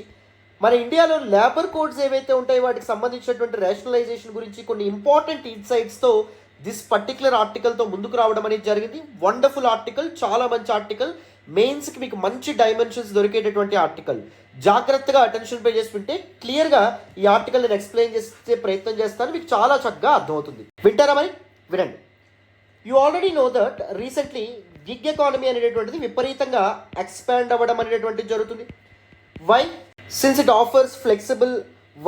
మన ఇండియాలో labour codes ఏవైతే ఉంటాయో వాటికి సంబంధించినటువంటి రేషనలైజేషన్ గురించి కొన్ని ఇంపార్టెంట్ ఇన్సైట్స్తో దిస్ పర్టికులర్ ఆర్టికల్తో ముందుకు రావడం అనేది జరిగింది. వండర్ఫుల్ ఆర్టికల్, చాలా మంచి ఆర్టికల్, మెయిన్స్కి మీకు మంచి డైమెన్షన్స్ దొరికేటటువంటి ఆర్టికల్. జాగ్రత్తగా అటెన్షన్ పే చేసుకుంటే క్లియర్గా ఈ ఆర్టికల్ నేను ఎక్స్ప్లెయిన్ చేసే ప్రయత్నం చేస్తాను, మీకు చాలా చక్కగా అర్థమవుతుంది. వింటారా మరి? వినండి. You already know that recently gig economy అనేటటువంటిది విపరీతంగా ఎక్స్పాండ్ అవ్వడం అనేటటువంటిది జరుగుతుంది. Why? Since it offers flexible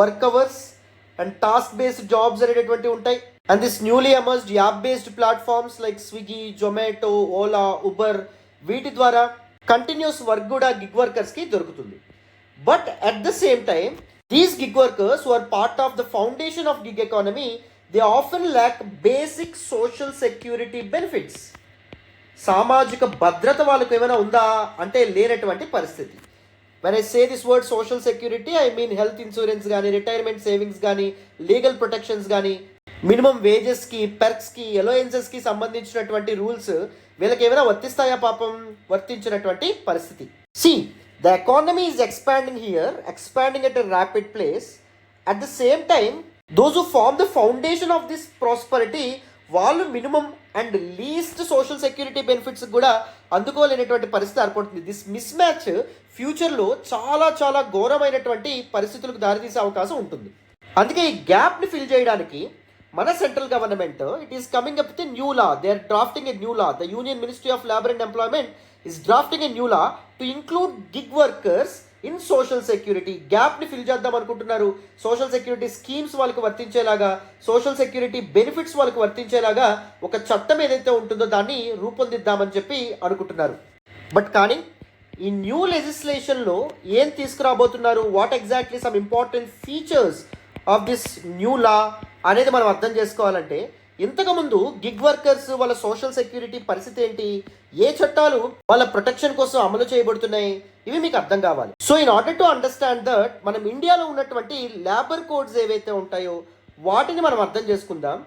work hours and task based jobs అనేటటువంటివి ఉంటాయి. And this newly emerged app based platforms like Swiggy, Zomato, Ola, Uber, వీటి ద్వారా కంటిన్యూస్ వర్క్ కూడా గిగ్ వర్కర్స్కి దొరుకుతుంది. But at the same time these gig workers who are part of the foundation of gig economy they often lakh basic social security benefits. సామాజిక భద్రత వాళ్ళకు ఏమైనా ఉందా అంటే లేనటువంటి పరిస్థితి. When I say this word social security, I mean health insurance కానీ, retirement savings కానీ, లీగల్ ప్రొటెక్షన్స్ కానీ, మినిమం వేజెస్కి, పెర్క్స్కి, అలవెన్సెస్కి సంబంధించినటువంటి రూల్స్ వీళ్ళకి ఏమైనా వర్తిస్తాయా? పాపం వర్తించినటువంటి పరిస్థితి. See, the economy is expanding here, expanding at a rapid place. At the same time those who form the foundation of this prosperity వాళ్ళు minimum and least social security benefits కూడా అందుకోలేనటువంటి పరిస్థితి ఏర్పడుతుంది. దిస్ మిస్ మ్యాచ్ ఫ్యూచర్లో చాలా చాలా ఘోరమైనటువంటి పరిస్థితులకు దారితీసే అవకాశం ఉంటుంది. అందుకే ఈ గ్యాప్ని ఫిల్ చేయడానికి మన central government it is coming up with a new law. They are drafting a new law. The union ministry of labour and employment is drafting a new law to include gig workers in social security. గ్యాప్ని fill చేద్దాం అనుకుంటున్నారు. Social security schemes వాళ్ళకి వర్తించేలాగా, social security benefits వాళ్ళకి వర్తించేలాగా ఒక చట్టం ఏదైతే ఉంటుందో దాన్ని రూపొందిద్దామని చెప్పి అనుకుంటున్నారు. బట్ కానీ ఈ న్యూ లెజిస్లేషన్లో ఏం తీసుకురాబోతున్నారు, what exactly some important features of this new law అనేది మనం అర్థం చేసుకోవాలంటే ఇంతకుముందు గిగ్ వర్కర్స్ వాళ్ళ సోషల్ సెక్యూరిటీ పరిస్థితి ఏంటి, ఏ చట్టాలు వాళ్ళ ప్రొటెక్షన్ కోసం అమలు చేయబడుతున్నాయి, ఇవి మీకు అర్థం కావాలి. So in order to understand that మనం ఇండియాలో ఉన్నటువంటి లేబర్ కోడ్స్ ఏవైతే ఉంటాయో వాటిని మనం అర్థం చేసుకుందాం.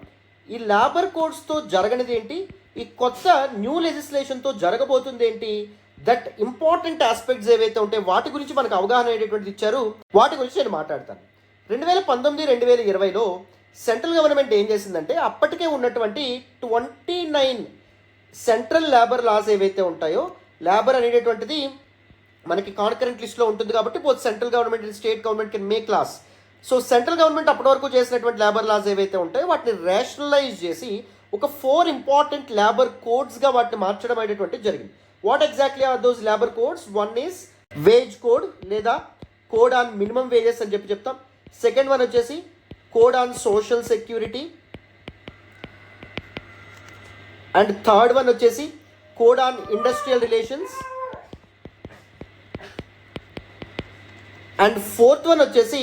ఈ లేబర్ కోడ్స్తో జరగనిది ఏంటి, ఈ కొత్త న్యూ లెజిస్లేషన్తో జరగబోతుంది ఏంటి, దట్ ఇంపార్టెంట్ ఆస్పెక్ట్స్ ఏవైతే ఉంటాయో వాటి గురించి మనకు అవగాహన అనేటువంటిది ఇచ్చారు. వాటి గురించి నేను మాట్లాడతాను. 2019-2020లో సెంట్రల్ గవర్నమెంట్ ఏం చేసిందంటే అప్పటికే ఉన్నటువంటి 29 సెంట్రల్ లేబర్ లాస్ ఏవైతే ఉంటాయో, లేబర్ అనేటటువంటిది మనకి కాన్కరెంట్ లిస్ట్లో ఉంటుంది కాబట్టి both central government and state government can make laws. So central government అప్పటి వరకు చేసినటువంటి లేబర్ లాస్ ఏవైతే ఉంటాయో వాటిని రేషనలైజ్ చేసి ఒక 4 ఇంపార్టెంట్ లేబర్ కోడ్స్గా వాటిని మార్చడం అనేటువంటిది జరిగింది. What exactly are those labour codes? One is wage code లేదా కోడ్ ఆన్ మినిమం వేజెస్ అని చెప్తాం. సెకండ్ వన్ వచ్చేసి code on social security. And third one వచ్చేసి code on industrial relations. And fourth one వచ్చేసి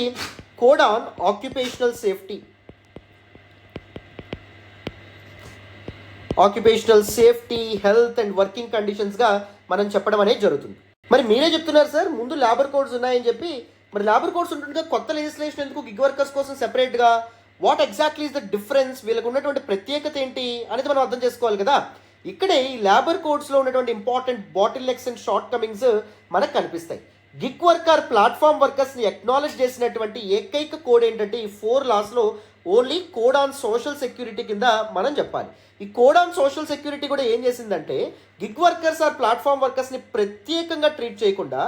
code on occupational safety. Occupational safety, health and working కండిషన్స్గా మనం చెప్పడం అనేది జరుగుతుంది. మరి మీరే చెప్తున్నారు సార్ ముందు లేబర్ కోడ్స్ ఉన్నాయని చెప్పి, మరి లేబర్ కోడ్స్ ఉంటుండగా కొత్త లెజిస్లేషన్ ఎందుకు గిగ్ వర్కర్స్ కోసం సెపరేట్గా? What exactly is the difference, వీళ్ళకు ఉన్నటువంటి ప్రత్యేకత ఏంటి అనేది మనం అర్థం చేసుకోవాలి కదా. ఇక్కడే ఈ లేబర్ కోడ్స్లో ఉన్నటువంటి important bottlenecks and shortcomings మనకు కనిపిస్తాయి. గిగ్ వర్కర్ ప్లాట్ఫామ్ వర్కర్స్ని అక్నాలెడ్జ్ చేసినటువంటి ఏకైక కోడ్ ఏంటంటే ఈ 4 లాస్లో only code on social security కింద మనం చెప్పాలి. ఈ కోడ్ ఆన్ సోషల్ సెక్యూరిటీ కూడా ఏం చేసిందంటే గిగ్ వర్కర్స్ ఆర్ ప్లాట్ఫామ్ వర్కర్స్ని ప్రత్యేకంగా ట్రీట్ చేయకుండా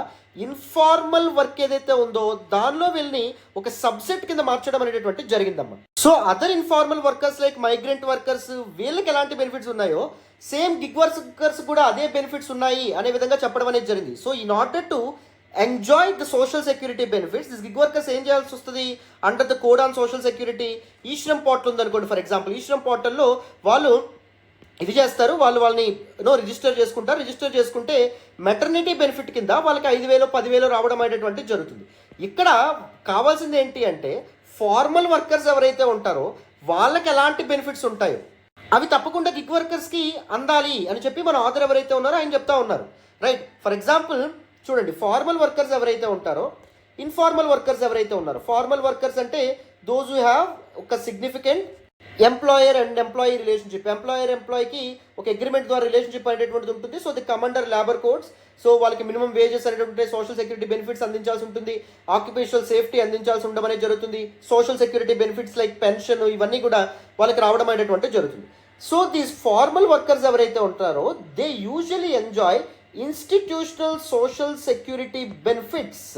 ఇన్ఫార్మల్ వర్క్ ఏదైతే ఉందో దానిలో వీళ్ళని ఒక సబ్సెట్ కింద మార్చడం అనేటటువంటి జరిగిందమ్మా. So other informal workers like migrant workers వీళ్ళకి ఎలాంటి బెనిఫిట్స్ ఉన్నాయో సేమ్ గిగ్ వర్కర్స్ కూడా అదే బెనిఫిట్స్ ఉన్నాయి అనే విధంగా చెప్పడం అనేది జరిగింది. So in order to enjoy the social security benefits this gig workers ఏం చేయాల్సి వస్తుంది under the code on social security. EShram portal ఉందనుకోండి ఫర్ ఎగ్జాంపుల్, ఈశ్రమ్ పోర్టల్లో వాళ్ళు ఇది చేస్తారు, వాళ్ళని రిజిస్టర్ చేసుకుంటారు. రిజిస్టర్ చేసుకుంటే మెటర్నిటీ బెనిఫిట్ కింద వాళ్ళకి 5,000 10,000 రావడం అనేటటువంటి జరుగుతుంది. ఇక్కడ కావాల్సింది ఏంటి అంటే ఫార్మల్ వర్కర్స్ ఎవరైతే ఉంటారో వాళ్ళకి ఎలాంటి బెనిఫిట్స్ ఉంటాయో అవి తప్పకుండా గిగ్ వర్కర్స్కి అందాలి అని చెప్పి మన ఆథర్ ఎవరైతే ఉన్నారో ఆయన చెప్తా ఉన్నారు. రైట్, ఫర్ ఎగ్జాంపుల్ చూడండి, ఫార్మల్ వర్కర్స్ ఎవరైతే ఉంటారో, ఇన్ఫార్మల్ వర్కర్స్ ఎవరైతే ఉన్నారో, ఫార్మల్ వర్కర్స్ అంటే దోస్ హూ హ్యావ్ ఒక significant employer and employee relationship. Employer ఎంప్లాయీకి ఒక అగ్రిమెంట్ ద్వారా రిలేషన్షిప్ అనేటువంటిది ఉంటుంది. So the commander labour codes, so వాళ్ళకి మినిమం వేజెస్ అనేటువంటి సోషల్ సెక్యూరిటీ బెనిఫిట్స్ అందించాల్సి ఉంటుంది, ఆక్యుపేషనల్ సేఫ్టీ అందించాల్సి ఉండడం అనేది జరుగుతుంది, social security benefits like pension ఇవన్నీ కూడా వాళ్ళకి రావడం అనేటువంటిది జరుగుతుంది. సో దీస్ ఫార్మల్ వర్కర్స్ ఎవరైతే ఉంటారో they usually enjoy institutional social security benefits.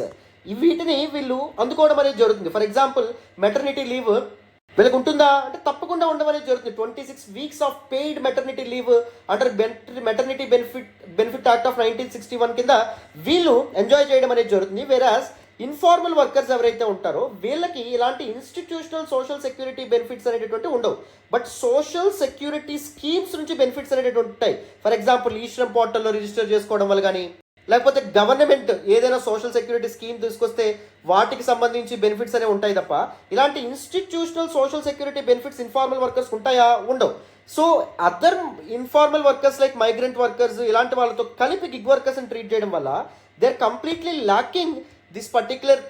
వీటిని వీళ్ళు అందుకోవడం అనేది జరుగుతుంది. ఫర్ ఎగ్జాంపుల్ మెటర్నిటీ లీవ్ వీళ్ళకి ఉంటుందా అంటే తప్పకుండా ఉండడం అనేది జరుగుతుంది. 26 weeks of paid maternity leave under maternity benefit act of 1961 కింద వీళ్ళు ఎంజాయ్ చేయడం అనేది జరుగుతుంది. వేరాస్ ఇన్ఫార్మల్ వర్కర్స్ ఎవరైతే ఉంటారో వీళ్ళకి ఇలాంటి ఇన్స్టిట్యూషనల్ సోషల్ సెక్యూరిటీ బెనిఫిట్స్ అనేటువంటి ఉండవు, బట్ సోషల్ సెక్యూరిటీ స్కీమ్స్ నుంచి బెనిఫిట్స్ అనేటువంటి ఉంటాయి. ఫర్ ఎగ్జాంపుల్ ఈ శ్రమ్ పోర్టల్లో రిజిస్టర్ చేసుకోవడం వల్ల కానీ, లేకపోతే గవర్నమెంట్ ఏదైనా సోషల్ సెక్యూరిటీ స్కీమ్ తీసుకొస్తే వాటికి సంబంధించి బెనిఫిట్స్ అనేవి ఉంటాయి తప్ప ఇలాంటి institutional social security benefits informal workers ఉంటాయా? ఉండవు. So other informal workers like migrant workers ఇలాంటి వాళ్ళతో కలిపి గిగ్ వర్కర్స్ని ట్రీట్ చేయడం వల్ల they are completely lacking this particular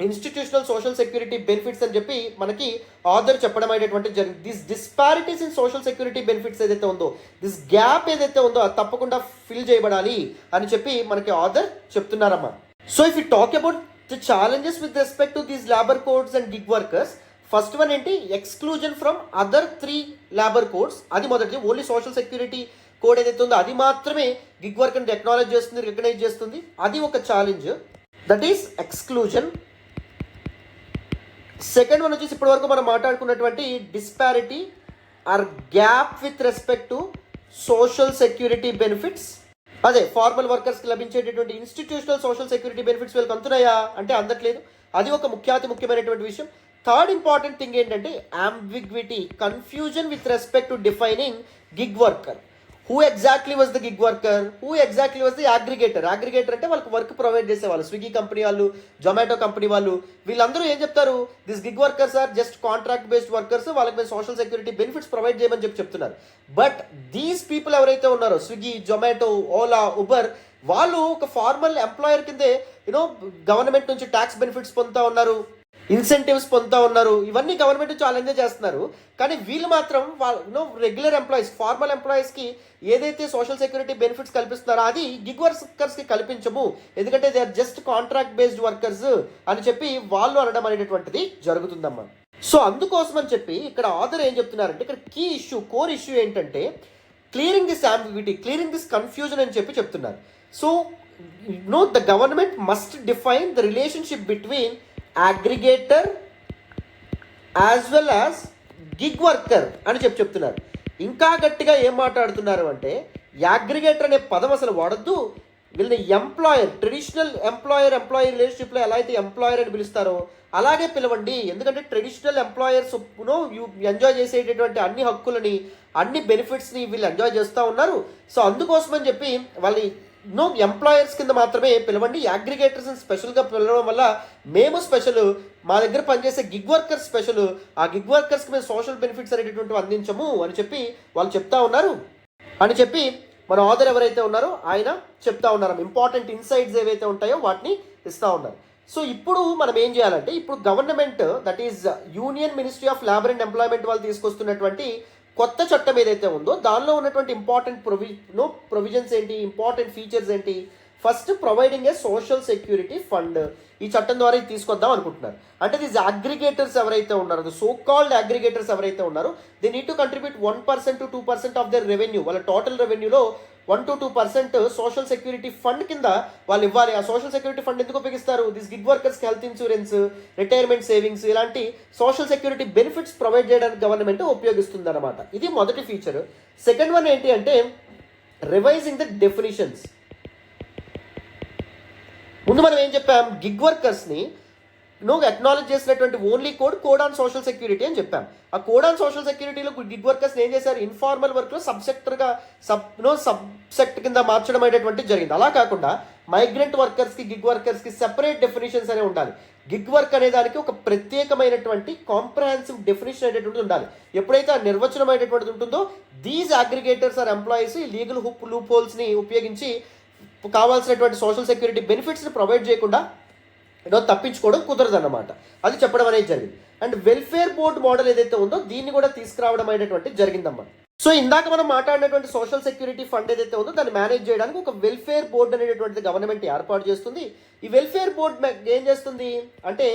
institutional social security benefits అని చెప్పి మనకి ఆథర్ చెప్పడం అనేటువంటి జరిగింది. This disparities in social security benefits ఏదైతే ఉందో, దిస్ గ్యాప్ ఏదైతే ఉందో అది తప్పకుండా ఫిల్ చేయబడాలి అని చెప్పి మనకి ఆథర్ చెప్తున్నారమ్మా. So if you talk about the challenges with respect to these labour codes and gig workers, first one ఏంటి, exclusion from other 3 labour codes. అది మొదటిది. ఓన్లీ సోషల్ సెక్యూరిటీ కోడ్ ఏదైతే ఉందో అది మాత్రమే గిగ్ వర్కర్ని అక్నాలెడ్జ్ చేస్తుంది, రికగ్నైజ్ చేస్తుంది. అది ఒక challenge, that is exclusion. Second one వచ్చేసి ఇప్పటి వరకు మనం మాట్లాడుకున్నటువంటి disparity or gap with respect to social security benefits. అదే ఫార్మల్ వర్కర్స్కి లభించేటటువంటి ఇన్స్టిట్యూషనల్ సోషల్ సెక్యూరిటీ బెనిఫిట్స్ వీళ్ళకి అందుతున్నాయా అంటే అందట్లేదు. అది ఒక ముఖ్యమైనటువంటి విషయం. థర్డ్ ఇంపార్టెంట్ థింగ్ ఏంటంటే ambiguity, confusion with respect to defining gig worker. Who exactly was the gig worker, who exactly was the aggregator. Aggregator అంటే వాళ్ళకి వర్క్ ప్రొవైడ్ చేసేవాళ్ళు, స్విగ్గీ కంపెనీ వాళ్ళు, జొమాటో కంపెనీ వాళ్ళు, వీళ్ళందరూ ఏం చెప్తారు, this gig workers are just contract based workers, వాళ్ళకి మేము సోషల్ సెక్యూరిటీ బెనిఫిట్స్ ప్రొవైడ్ చేయమని చెప్తున్నారు. బట్ దీస్ పీపుల్ ఎవరైతే ఉన్నారో, స్విగ్గీ, జొమాటో, ఓలా, ఉబర్, వాళ్ళు ఒక ఫార్మల్ ఎంప్లాయర్ కిందే గవర్నమెంట్ నుంచి ట్యాక్స్ బెనిఫిట్స్ పొందుతూ ఉన్నారు, ఇన్సెంటివ్స్ పొందుతూ ఉన్నారు. ఇవన్నీ గవర్నమెంట్ నుంచి వాళ్ళు ఎంజాయ్ చేస్తున్నారు. కానీ వీళ్ళు మాత్రం రెగ్యులర్ ఎంప్లాయీస్, ఫార్మల్ ఎంప్లాయీస్కి ఏదైతే సోషల్ సెక్యూరిటీ బెనిఫిట్స్ కల్పిస్తున్నారో అది గిగ్ వర్కర్స్కి కల్పించము, ఎందుకంటే they are just contract based workers అని చెప్పి వాళ్ళు అనడం అనేటువంటిది జరుగుతుందమ్మా. సో అందుకోసం అని చెప్పి ఇక్కడ ఆథర్ ఏం చెప్తున్నారంటే, ఇక్కడ కీ ఇష్యూ, కోర్ ఇష్యూ ఏంటంటే clearing this ambiguity, clearing this confusion అని చెప్పి చెప్తున్నారు. So the government must define the relationship between aggregator as well as gig worker అని చెప్తున్నారు. ఇంకా గట్టిగా ఏం మాట్లాడుతున్నారు అంటే అగ్రిగేటర్ అనే పదం అసలు వాడద్దు, వీళ్ళని ఎంప్లాయర్, ట్రెడిషనల్ ఎంప్లాయీ రిలేషన్షిప్లో ఎలా అయితే ఎంప్లాయర్ అని పిలుస్తారో అలాగే పిలవండి. ఎందుకంటే ట్రెడిషనల్ ఎంప్లాయర్స్ ఎంజాయ్ చేసేటటువంటి అన్ని హక్కులని, అన్ని బెనిఫిట్స్ని వీళ్ళు ఎంజాయ్ చేస్తూ ఉన్నారు. సో అందుకోసం అని చెప్పి వాళ్ళని ఎంప్లాయర్స్ కింద మాత్రమే పిలవండి, అగ్రిగేటర్స్ స్పెషల్గా పిలవడం వల్ల మేము స్పెషల్, మా దగ్గర పనిచేసే గిగ్ వర్కర్స్ స్పెషల్, ఆ గిగ్ వర్కర్స్కి మేము సోషల్ బెనిఫిట్స్ అనేటటువంటివి అందించము అని చెప్పి వాళ్ళు చెప్తా ఉన్నారు అని చెప్పి మన ఆథర్ ఎవరైతే ఉన్నారో ఆయన చెప్తా ఉన్నారు. ఇంపార్టెంట్ ఇన్సైట్స్ ఏవైతే ఉంటాయో వాటిని ఇస్తూ ఉన్నారు. సో ఇప్పుడు మనం ఏం చేయాలంటే, ఇప్పుడు government, that is union ministry of labour and employment వాళ్ళు తీసుకొస్తున్నటువంటి కొత్త చట్టం ఏదైతే ఉందో దానిలో ఉన్నటువంటి ఇంపార్టెంట్ ప్రొవిజన్స్ ఏంటి, ఇంపార్టెంట్ ఫీచర్స్ ఏంటి. First, providing a social security fund. ఈ చట్టం ద్వారా ఇది తీసుకొద్దాం అనుకుంటున్నారు. అంటే దీస్ అగ్రిగేటర్స్ ఎవరైతే ఉన్నారో, సో కాల్డ్ అగ్రిగేటర్స్ ఎవరైతే ఉన్నారో, they need to contribute 1% to 2% of their revenue. వాళ్ళ టోటల్ రెవెన్యూలో 1 to 2% సోషల్ సెక్యూరిటీ ఫండ్ కింద వాళ్ళు ఇవ్వాలి. ఆ సోషల్ సెక్యూరిటీ ఫండ్ ఎందుకు ఉపయోగిస్తారు, దిస్ గిగ్ వర్కర్స్కి హెల్త్ ఇన్సూరెన్స్, రిటైర్మెంట్ సేవింగ్స్, ఇలాంటి సోషల్ సెక్యూరిటీ బెనిఫిట్స్ ప్రొవైడ్ చేయడానికి గవర్నమెంట్ ఉపయోగిస్తుంది అనమాట. ఇది మొదటి ఫీచర్. సెకండ్ వన్ ఏంటి అంటే రివైజింగ్ ద డెఫినిషన్స్. ముందు మనం ఏం చెప్పాం, గిగ్ వర్కర్స్ని అక్నాలెడ్జ్ చేసినటువంటి only code on social security అని చెప్పాం. ఆ కోడ్ ఆన్ సోషల్ సెక్యూరిటీలో గిగ్ వర్కర్స్ని ఏం చేశారు, ఇన్ఫార్మల్ వర్క్లో సబ్సెక్టర్గా సబ్సెక్ట్ కింద మార్చడం అనేటువంటి జరిగింది. అలా కాకుండా మైగ్రెంట్ వర్కర్స్కి గిగ్ వర్కర్స్కి సెపరేట్ డెఫినేషన్స్ అనేవి ఉండాలి. గిగ్ వర్క్ అనే దానికి ఒక ప్రత్యేకమైనటువంటి కాంప్రహెన్సివ్ డెఫినేషన్ అనేటువంటిది ఉండాలి. ఎప్పుడైతే ఆ నిర్వచనం అనేటువంటిది ఉంటుందో దీస్ అగ్రిగేటర్స్ ఆర్ ఎంప్లాయీస్ ఈ లీగల్ లూప్ హోల్స్ని ఉపయోగించి కావాల్సినటువంటి సోషల్ సెక్యూరిటీ బెనిఫిట్స్ని ప్రొవైడ్ చేయకుండా తప్పించుకోవడం కుదరదు అన్నమాట. అది చెప్పడం అనేది జరిగింది. అండ్ వెల్ఫేర్ బోర్డ్ మోడల్ ఏదైతే ఉందో దీన్ని కూడా తీసుకురావడం అనేటువంటి జరిగిందమ్మా. సో ఇందాక మనం మాట్లాడినటువంటి సోషల్ సెక్యూరిటీ ఫండ్ ఏదైతే ఉందో దాన్ని మేనేజ్ చేయడానికి ఒక వెల్ఫేర్ బోర్డ్ అనేటువంటిది గవర్నమెంట్ ఏర్పాటు చేస్తుంది. ఈ వెల్ఫేర్ బోర్డ్ ఏం చేస్తుంది అంటే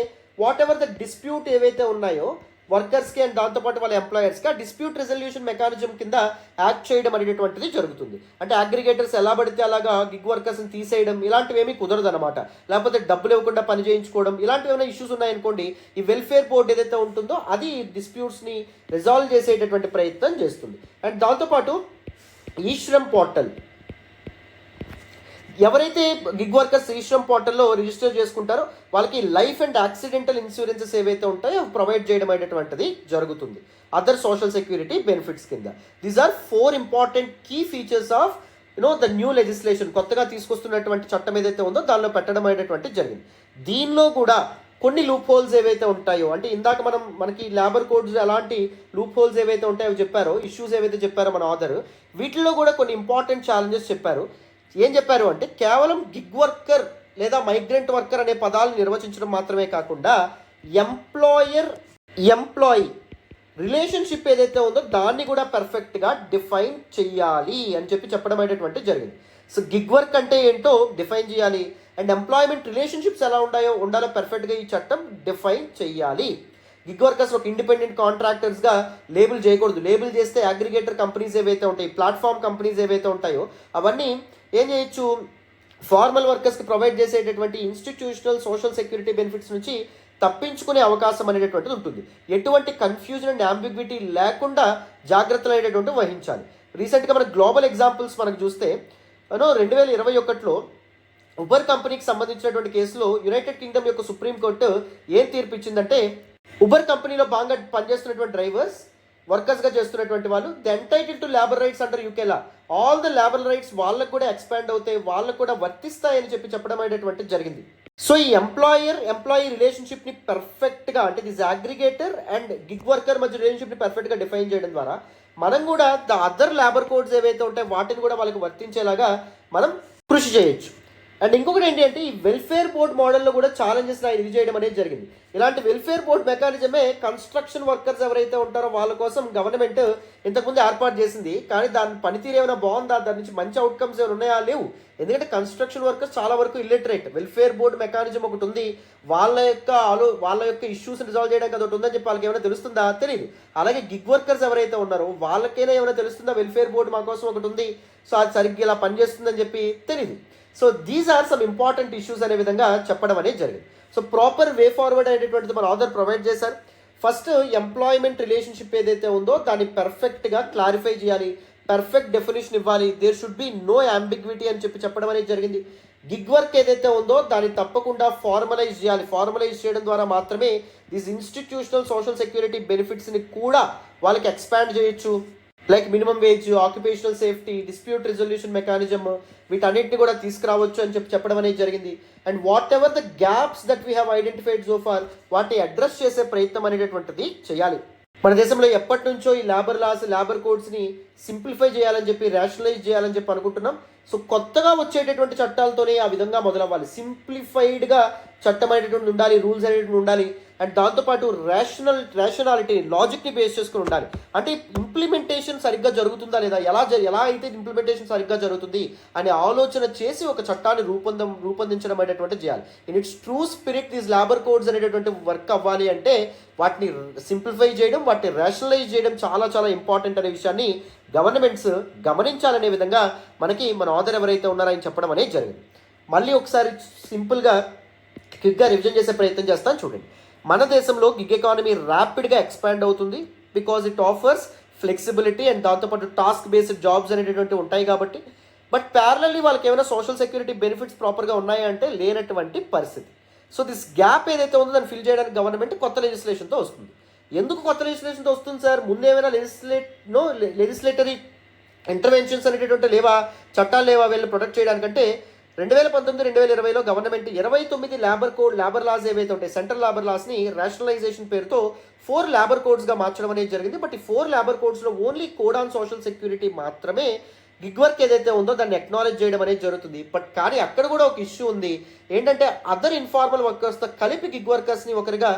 వాట్ ఎవర్ ద డిస్ప్యూట్ ఏవైతే ఉన్నాయో వర్కర్స్కి అండ్ దాంతోపాటు వాళ్ళ ఎంప్లాయర్స్కి ఆ డిస్ప్యూట్ రెజల్యూషన్ మెకానిజం కింద యాక్ట్ చేయడం అనేటువంటిది జరుగుతుంది. అంటే అగ్రిగేటర్స్ ఎలా పడితే అలాగా గిగ్ వర్కర్స్ని తీసేయడం ఇలాంటివి ఏమీ కుదరదు అనమాట. లేకపోతే డబ్బులు ఇవ్వకుండా పని చేయించుకోవడం ఇలాంటివి ఏమైనా ఇష్యూస్ ఉన్నాయనుకోండి, ఈ వెల్ఫేర్ బోర్డ్ ఏదైతే ఉంటుందో అది డిస్ప్యూట్స్ని రిజాల్వ్ చేసేటటువంటి ప్రయత్నం చేస్తుంది. అండ్ దాంతోపాటు ఈ శ్రమ్ పోర్టల్ ఎవరైతే గిగ్ వర్కర్స్ ఈ శ్రమ్ పోర్టల్లో రిజిస్టర్ చేసుకుంటారో వాళ్ళకి లైఫ్ అండ్ యాక్సిడెంటల్ ఇన్సూరెన్సెస్ ఏవైతే ఉంటాయో ప్రొవైడ్ చేయడం అనేటువంటిది జరుగుతుంది అదర్ సోషల్ సెక్యూరిటీ బెనిఫిట్స్ కింద. These are 4 important key features of the new legislation. కొత్తగా తీసుకొస్తున్నటువంటి చట్టం ఏదైతే ఉందో దానిలో పెట్టడం అనేటువంటి జరిగింది. దీనిలో కూడా కొన్ని లూప్ హోల్స్ ఏవైతే ఉంటాయో అంటే ఇందాక మనకి లేబర్ కోడ్స్ అలాంటి లూప్ హోల్స్ ఏవైతే ఉంటాయో చెప్పారో, ఇష్యూస్ ఏవైతే చెప్పారో మన ఆథర్, వీటిల్లో కూడా కొన్ని ఇంపార్టెంట్ ఛాలెంజెస్ చెప్పారు. ఏం చెప్పారు అంటే కేవలం గిగ్ వర్కర్ లేదా మైగ్రెంట్ వర్కర్ అనే పదాలను నిర్వచించడం మాత్రమే కాకుండా ఎంప్లాయీ రిలేషన్షిప్ ఏదైతే ఉందో దాన్ని కూడా పర్ఫెక్ట్గా డిఫైన్ చెయ్యాలి అని చెప్పడం అనేటువంటి జరిగింది. సో గిగ్ వర్క్ అంటే ఏంటో డిఫైన్ చేయాలి అండ్ ఎంప్లాయ్మెంట్ రిలేషన్షిప్స్ ఎలా ఉండాలో పర్ఫెక్ట్గా ఈ చట్టం డిఫైన్ చెయ్యాలి. గిగ్ వర్కర్స్ ఒక ఇండిపెండెంట్ కాంట్రాక్టర్స్గా లేబుల్ చేయకూడదు. లేబుల్ చేస్తే అగ్రిగేటర్ కంపెనీస్ ఏవైతే ఉంటాయి, ప్లాట్ఫామ్ కంపెనీస్ ఏవైతే ఉంటాయో అవన్నీ ఏం చేయొచ్చు, ఫార్మల్ వర్కర్స్కి ప్రొవైడ్ చేసేటటువంటి ఇన్స్టిట్యూషనల్ సోషల్ సెక్యూరిటీ బెనిఫిట్స్ నుంచి తప్పించుకునే అవకాశం అనేటువంటిది ఉంటుంది. ఎటువంటి కన్ఫ్యూజన్ అండ్ అంబిగ్విటీ లేకుండా జాగ్రత్తలు అనేటువంటి వహించాలి. రీసెంట్గా మన గ్లోబల్ ఎగ్జాంపుల్స్ మనకు చూస్తే 2021లో ఉబర్ కంపెనీకి సంబంధించినటువంటి కేసులో యునైటెడ్ కింగ్డమ్ యొక్క సుప్రీంకోర్టు ఏం తీర్పు ఇచ్చిందంటే ఉబర్ కంపెనీలో బాగా పనిచేస్తున్నటువంటి డ్రైవర్స్ వర్కర్స్గా చేస్తున్నటువంటి వాళ్ళు they entitle to labour rights under UK law, all the labour rights వాళ్ళకు కూడా ఎక్స్పాండ్ అవుతాయి, వాళ్ళకు కూడా వర్తిస్తాయని చెప్పడం అనేటువంటి జరిగింది. సో ఈ ఎంప్లాయీ రిలేషన్షిప్ని పర్ఫెక్ట్గా అంటే this aggregator and gig worker మధ్య రిలేషన్షిప్ని పర్ఫెక్ట్గా డిఫైన్ చేయడం ద్వారా మనం కూడా ద అదర్ లేబర్ కోడ్స్ ఏవైతే ఉంటాయో వాటిని కూడా వాళ్ళకి వర్తించేలాగా మనం కృషి చేయొచ్చు. అండ్ ఇంకొకటి ఏంటి అంటే ఈ వెల్ఫేర్ బోర్డ్ మోడల్లో కూడా ఛాలెంజెస్ ఇది చేయడం అనేది జరిగింది. ఇలాంటి వెల్ఫేర్ బోర్డ్ మెకానిజమే కన్స్ట్రక్షన్ వర్కర్స్ ఎవరైతే ఉంటారో వాళ్ళ కోసం గవర్నమెంట్ ఇంతకుముందు ఏర్పాటు చేసింది. కానీ దాని పనితీరు ఏమైనా బాగుందా, దాని నుంచి మంచి అవుట్కమ్స్ ఏమైనా ఉన్నాయా, లేవు. ఎందుకంటే కన్స్ట్రక్షన్ వర్కర్స్ చాలా వరకు ఇల్లిటరేట్. వెల్ఫేర్ బోర్డ్ మెకానిజం ఒకటి ఉంది, వాళ్ళ యొక్క ఇష్యూస్ రిజాల్వ్ చేయడానికి అది ఒకటి ఉందని చెప్పి వాళ్ళకి ఏమైనా తెలుస్తుందా, తెలియదు. అలాగే గిగ్ వర్కర్స్ ఎవరైతే ఉన్నారో వాళ్ళకైనా ఏమైనా తెలుస్తుందా, వెల్ఫేర్ బోర్డు మా కోసం ఒకటి ఉంది సో అది సరిగ్గా ఇలా పనిచేస్తుందని చెప్పి తెలియదు. So these are some important issues అనే విధంగా చెప్పడం అనేది జరిగింది. సో ప్రాపర్ వే ఫార్వర్డ్ అనేటువంటిది మన ఆథర్ ప్రొవైడ్ చేశారు. ఫస్ట్ ఎంప్లాయ్మెంట్ రిలేషన్షిప్ ఏదైతే ఉందో దాన్ని పర్ఫెక్ట్గా క్లారిఫై చేయాలి, పర్ఫెక్ట్ డెఫినేషన్ ఇవ్వాలి, there should be no ambiguity అని చెప్పడం అనేది జరిగింది. గిగ్ వర్క్ ఏదైతే ఉందో దాన్ని తప్పకుండా ఫార్మలైజ్ చేయాలి. ఫార్మలైజ్ చేయడం ద్వారా మాత్రమే దీస్ ఇన్స్టిట్యూషనల్ సోషల్ సెక్యూరిటీ బెనిఫిట్స్ని కూడా వాళ్ళకి ఎక్స్పాండ్ చేయొచ్చు. Like minimum wage, occupational safety, dispute resolution mechanism వీటన్నిటిని కూడా తీసుకురావచ్చు అని చెప్పడం అనేది జరిగింది. And whatever the gaps that we have identified so far వాటిని అడ్రస్ చేసే ప్రయత్నం అనేటటువంటిది చేయాలి. మన దేశంలో ఎప్పటి నుంచో ఈ లేబర్ కోడ్స్ని సింప్లిఫై చేయాలని చెప్పి, రేషనలైజ్ చేయాలని చెప్పి అనుకుంటున్నాం. సో కొత్తగా వచ్చేటటువంటి చట్టాలతోనే ఆ విధంగా మొదలవ్వాలి. సింప్లిఫైడ్గా చట్టం అనేటువంటి ఉండాలి, రూల్స్ అనేటువంటి ఉండాలి. అండ్ దాంతోపాటు రేషనాలిటీ, లాజిక్ని బేస్ చేసుకుని ఉండాలి. అంటే ఇంప్లిమెంటేషన్ సరిగ్గా జరుగుతుందా లేదా, ఎలా అయితే ఇంప్లిమెంటేషన్ సరిగ్గా జరుగుతుంది అనే ఆలోచన చేసి ఒక చట్టాన్ని రూపొందించడం అనేటువంటి చేయాలి. In it's true spirit these labour codes అనేటటువంటి వర్క్ అవ్వాలి అంటే వాటిని సింప్లిఫై చేయడం, వాటిని రేషనలైజ్ చేయడం చాలా చాలా ఇంపార్టెంట్ అనే విషయాన్ని గవర్నమెంట్స్ గమనించాలనే విధంగా మనకి మన ఆథర్ ఎవరైతే ఉన్నారో ఆయన చెప్పడం అనేది జరిగింది. మళ్ళీ ఒకసారి సింపుల్గా క్విక్గా రివిజన్ చేసే ప్రయత్నం చేస్తాను చూడండి. మన దేశంలో గిగ్ ఎకానమీ ర్యాపిడ్గా ఎక్స్పాండ్ అవుతుంది because it offers flexibility and దాంతోపాటు టాస్క్ బేస్డ్ జాబ్స్ అనేటటువంటి ఉంటాయి కాబట్టి. బట్ ప్యారలల్లీ వాళ్ళకి ఏమైనా సోషల్ సెక్యూరిటీ బెనిఫిట్స్ ప్రాపర్గా ఉన్నాయా అంటే లేనటువంటి పరిస్థితి. సో దిస్ గ్యాప్ ఏదైతే ఉందో దాన్ని ఫిల్ చేయడానికి గవర్నమెంట్ కొత్త లెజిస్లేషన్తో వస్తుంది. ఎందుకు కొత్త లెజిస్లేషన్తో వస్తుంది సార్? ముందు ఏమైనా లెజిస్లేటరీ ఇంటర్వెన్షన్స్ అనేటటువంటి లేవా, చట్టాలు లేవా వీళ్ళని ప్రొటెక్ట్ చేయడానికంటే 2019-2020లో గవర్నమెంట్ 29 లేబర్ లాస్ ఏవైతే ఉంటాయి, సెంట్రల్ లేబర్ లాస్ని రేషనలైజేషన్ పేరుతో 4 లేబర్ కోడ్స్గా మార్చడం అనేది జరిగింది. బట్ ఈ 4 లేబర్ కోడ్స్లో only code on social security మాత్రమే గిగ్ వర్క్ ఏదైతే ఉందో దాన్ని అక్నాలెడ్జ్ చేయడం అనేది జరుగుతుంది. బట్ కానీ అక్కడ కూడా ఒక ఇష్యూ ఉంది. ఏంటంటే అదర్ ఇన్ఫార్మల్ వర్కర్స్తో కలిపి గిగ్ వర్కర్స్ని ఒకరిగా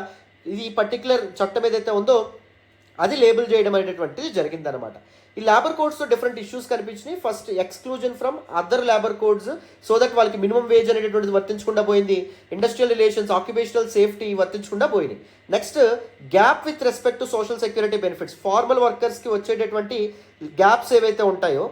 ఈ పర్టికులర్ చట్టం ఏదైతే ఉందో అది లేబుల్ చేయడం అనేటటువంటిది జరిగిందనమాట. ఈ లేబర్ కోడ్స్తో డిఫరెంట్ ఇష్యూస్ కనిపించినాయి. First exclusion from other labour codes, so that వాళ్ళకి మినిమం వేజ్ అనేటటువంటిది వర్తించకుండా పోయింది. ఇండస్ట్రియల్ రిలేషన్స్, ఆక్యుపేషనల్ సేఫ్టీ వర్తించకుండా పోయినాయి. Next gap with respect to social security benefits, formal వర్కర్స్కి వచ్చేటటువంటి గ్యాప్స్ ఏవైతే ఉంటాయో,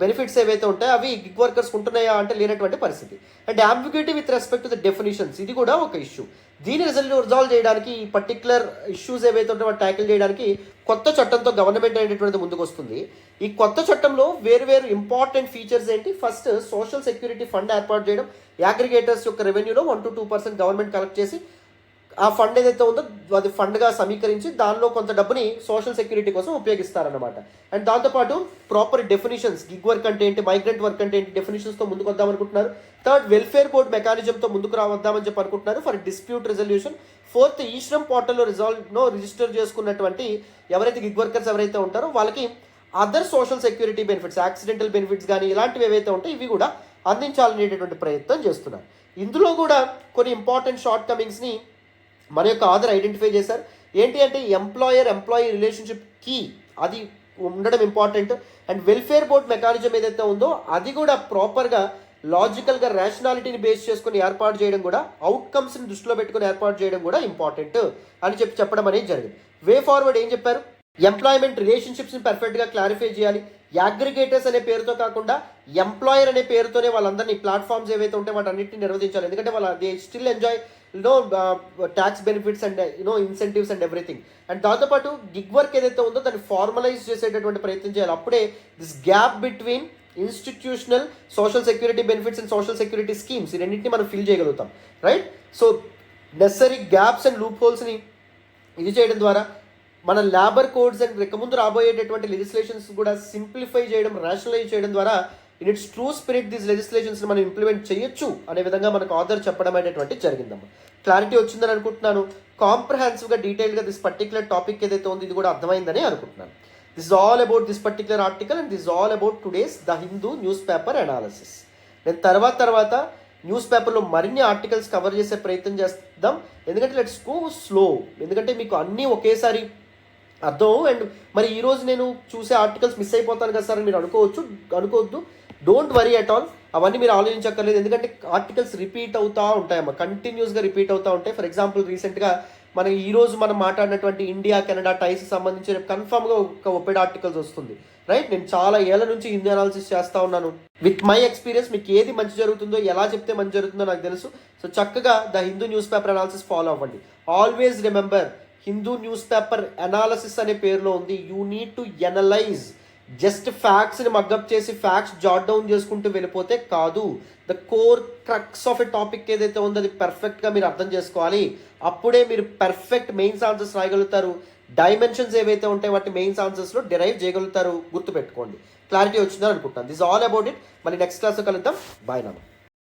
బెనిఫిట్స్ ఏవైతే ఉంటాయో అవి గిగ్ వర్కర్స్ ఉంటున్నాయా అంటే లేనటువంటి పరిస్థితి. And ambiguity with respect to the definitions, ఇది కూడా ఒక ఇష్యూ. దీన్ని రిజాల్వ్ చేయడానికి ఈ పర్టికులర్ ఇష్యూస్ ఏవైతే ఉంటాయో ట్యాకిల్ చేయడానికి కొత్త చట్టంతో గవర్నమెంట్ అనేటువంటిది ముందుకు వస్తుంది. ఈ కొత్త చట్టంలో వేరు ఇంపార్టెంట్ ఫీచర్స్ ఏంటి? ఫస్ట్ సోషల్ సెక్యూరిటీ ఫండ్ ఏర్పాటు చేయడం. అగ్రిగేటర్స్ యొక్క రెవెన్యూలో 1-2% గవర్నమెంట్ కలెక్ట్ చేసి ఆ ఫండ్ ఏదైతే ఉందో అది ఫండ్గా సమీకరించి దానిలో కొంత డబ్బుని సోషల్ సెక్యూరిటీ కోసం ఉపయోగిస్తారన్నమాట. అండ్ దాంతోపాటు ప్రాపర్ డెఫినిషన్స్, గిగ్ వర్క్ అంటే ఏంటి, మైగ్రెంట్ వర్క్ అంటే ఏంటి, డెఫినిషన్స్తో ముందుకు వద్దాం అనుకుంటున్నారు. థర్డ్, వెల్ఫేర్ బోర్డ్ మెకానిజంతో ముందుకు రావద్దామని చెప్పి అనుకుంటున్నారు ఫర్ డిస్ప్యూట్ రెజల్యూషన్. ఫోర్త్, ఈ శ్రమ్ పోర్టల్లో రిజిస్టర్ చేసుకున్నటువంటి ఎవరైతే గిగ్ వర్కర్స్ ఎవరైతే ఉంటారో వాళ్ళకి other social security benefits, accidental benefits కానీ ఇలాంటివి ఏవైతే ఉంటాయో ఇవి కూడా అందించాలనేటటువంటి ప్రయత్నం చేస్తున్నారు. ఇందులో కూడా కొన్ని ఇంపార్టెంట్ షార్ట్ కమింగ్స్ని మన యొక్క ఆధార్ ఐడెంటిఫై చేశారు. ఏంటి అంటే ఎంప్లాయీ రిలేషన్షిప్ కీ అది ఉండడం important. And welfare board mechanism ఏదైతే ఉందో అది కూడా ప్రాపర్గా లాజికల్గా రేషనాలిటీని బేస్ చేసుకుని ఏర్పాటు చేయడం కూడా, అవుట్కమ్స్ని దృష్టిలో పెట్టుకుని ఏర్పాటు చేయడం కూడా ఇంపార్టెంట్ అని చెప్పడం అనేది జరిగింది. వే ఫార్వర్డ్ ఏం చెప్పారు? ఎంప్లాయ్మెంట్ రిలేషన్షిప్స్ని పర్ఫెక్ట్గా క్లారిఫై చేయాలి. అగ్రిగేటర్స్ అనే పేరుతో కాకుండా ఎంప్లాయర్ అనే పేరుతోనే వాళ్ళందరినీ ప్లాట్ఫామ్స్ ఏవైతే ఉంటాయో వాటన్నిటిని నిర్వహించాలి. ఎందుకంటే they still enjoy tax benefits and incentives and everything. And దాంతోపాటు గిగ్ వర్క్ ఏదైతే ఉందో దాన్ని ఫార్మలైజ్ చేసేటటువంటి ప్రయత్నం చేయాలి. అప్పుడే this gap between institutional social security benefits and social security schemes ఈ రెండింటిని మనం ఫిల్ చేయగలుగుతాం, right? So necessary gaps and లూప్ హోల్స్ని ఇది చేయడం ద్వారా మన లేబర్ కోడ్స్ అండ్ ఇక ముందు రాబోయేటటువంటి లెజిస్లేషన్స్ కూడా సింప్లిఫై చేయడం, రేషనలైజ్ చేయడం ద్వారా in it's true spirit these legislations మనం ఇంప్లిమెంట్ చేయొచ్చు అనే విధంగా మనకు ఆర్డర్ చెప్పడం అనేటువంటి జరిగిందమ్మా. క్లారిటీ వచ్చిందని అనుకుంటున్నాను. కాంప్రహెన్సివ్గా డీటెయిల్గా దిస్ పర్టికులర్ టాపిక్ ఏదైతే ఉంది ఇది కూడా అర్థమైందని అనుకుంటున్నాను. This is all about this particular article and this is all about today's the Hindu newspaper analysis. నేను తర్వాత న్యూస్ పేపర్లో మరిన్ని ఆర్టికల్స్ కవర్ చేసే ప్రయత్నం చేద్దాం. ఎందుకంటే లెట్స్ గో స్లో, ఎందుకంటే మీకు అన్నీ ఒకేసారి అర్థం. అండ్ మరి ఈరోజు నేను చూసే ఆర్టికల్స్ మిస్ అయిపోతాను కదా సార్ అని మీరు అనుకోవద్దు. డోంట్ వరీ అట్ ఆల్, అవన్నీ మీరు ఆలోచించక్కర్లేదు. ఎందుకంటే ఆర్టికల్స్ రిపీట్ అవుతూ ఉంటాయమ్మా, కంటిన్యూస్గా రిపీట్ అవుతూ ఉంటాయి. ఫర్ ఎగ్జాంపుల్ రీసెంట్గా ఈరోజు మనం మాట్లాడినటువంటి ఇండియా కెనడా టైస్ సంబంధించి కన్ఫర్మ్గా ఒక ఒపెడ్ ఆర్టికల్స్ వస్తుంది, రైట్? నేను చాలా ఏళ్ళ నుంచి హిందీ అనాలిసిస్ చేస్తూ ఉన్నాను. విత్ మై ఎక్స్పీరియన్స్ మీకు ఏది మంచి జరుగుతుందో, ఎలా చెప్తే మంచి జరుగుతుందో నాకు తెలుసు. సో చక్కగా the Hindu newspaper analysis follow అవ్వండి. Always remember, Hindu newspaper analysis అనే పేరులో ఉంది. You need to analyse. Just ఫ్యాక్ట్స్ని మగ్గప్ చేసి ఫ్యాక్ట్స్ జాట్ డౌన్ చేసుకుంటూ వెళ్ళిపోతే కాదు. The core crux of a topic ఏదైతే ఉందో అది పర్ఫెక్ట్గా మీరు అర్థం చేసుకోవాలి. అప్పుడే మీరు పర్ఫెక్ట్ మెయిన్స్ ఆన్సర్స్ రాయగలుగుతారు. డైమెన్షన్స్ ఏవైతే ఉంటాయో వాటి మెయిన్స్ ఆన్సర్స్లో డిరైవ్ చేయగలుగుతారు. గుర్తుపెట్టుకోండి. క్లారిటీ వచ్చిందని అనుకుంటాను. This all about it. మళ్ళీ నెక్స్ట్ క్లాస్లో కలుద్దాం. బాయ్ నా.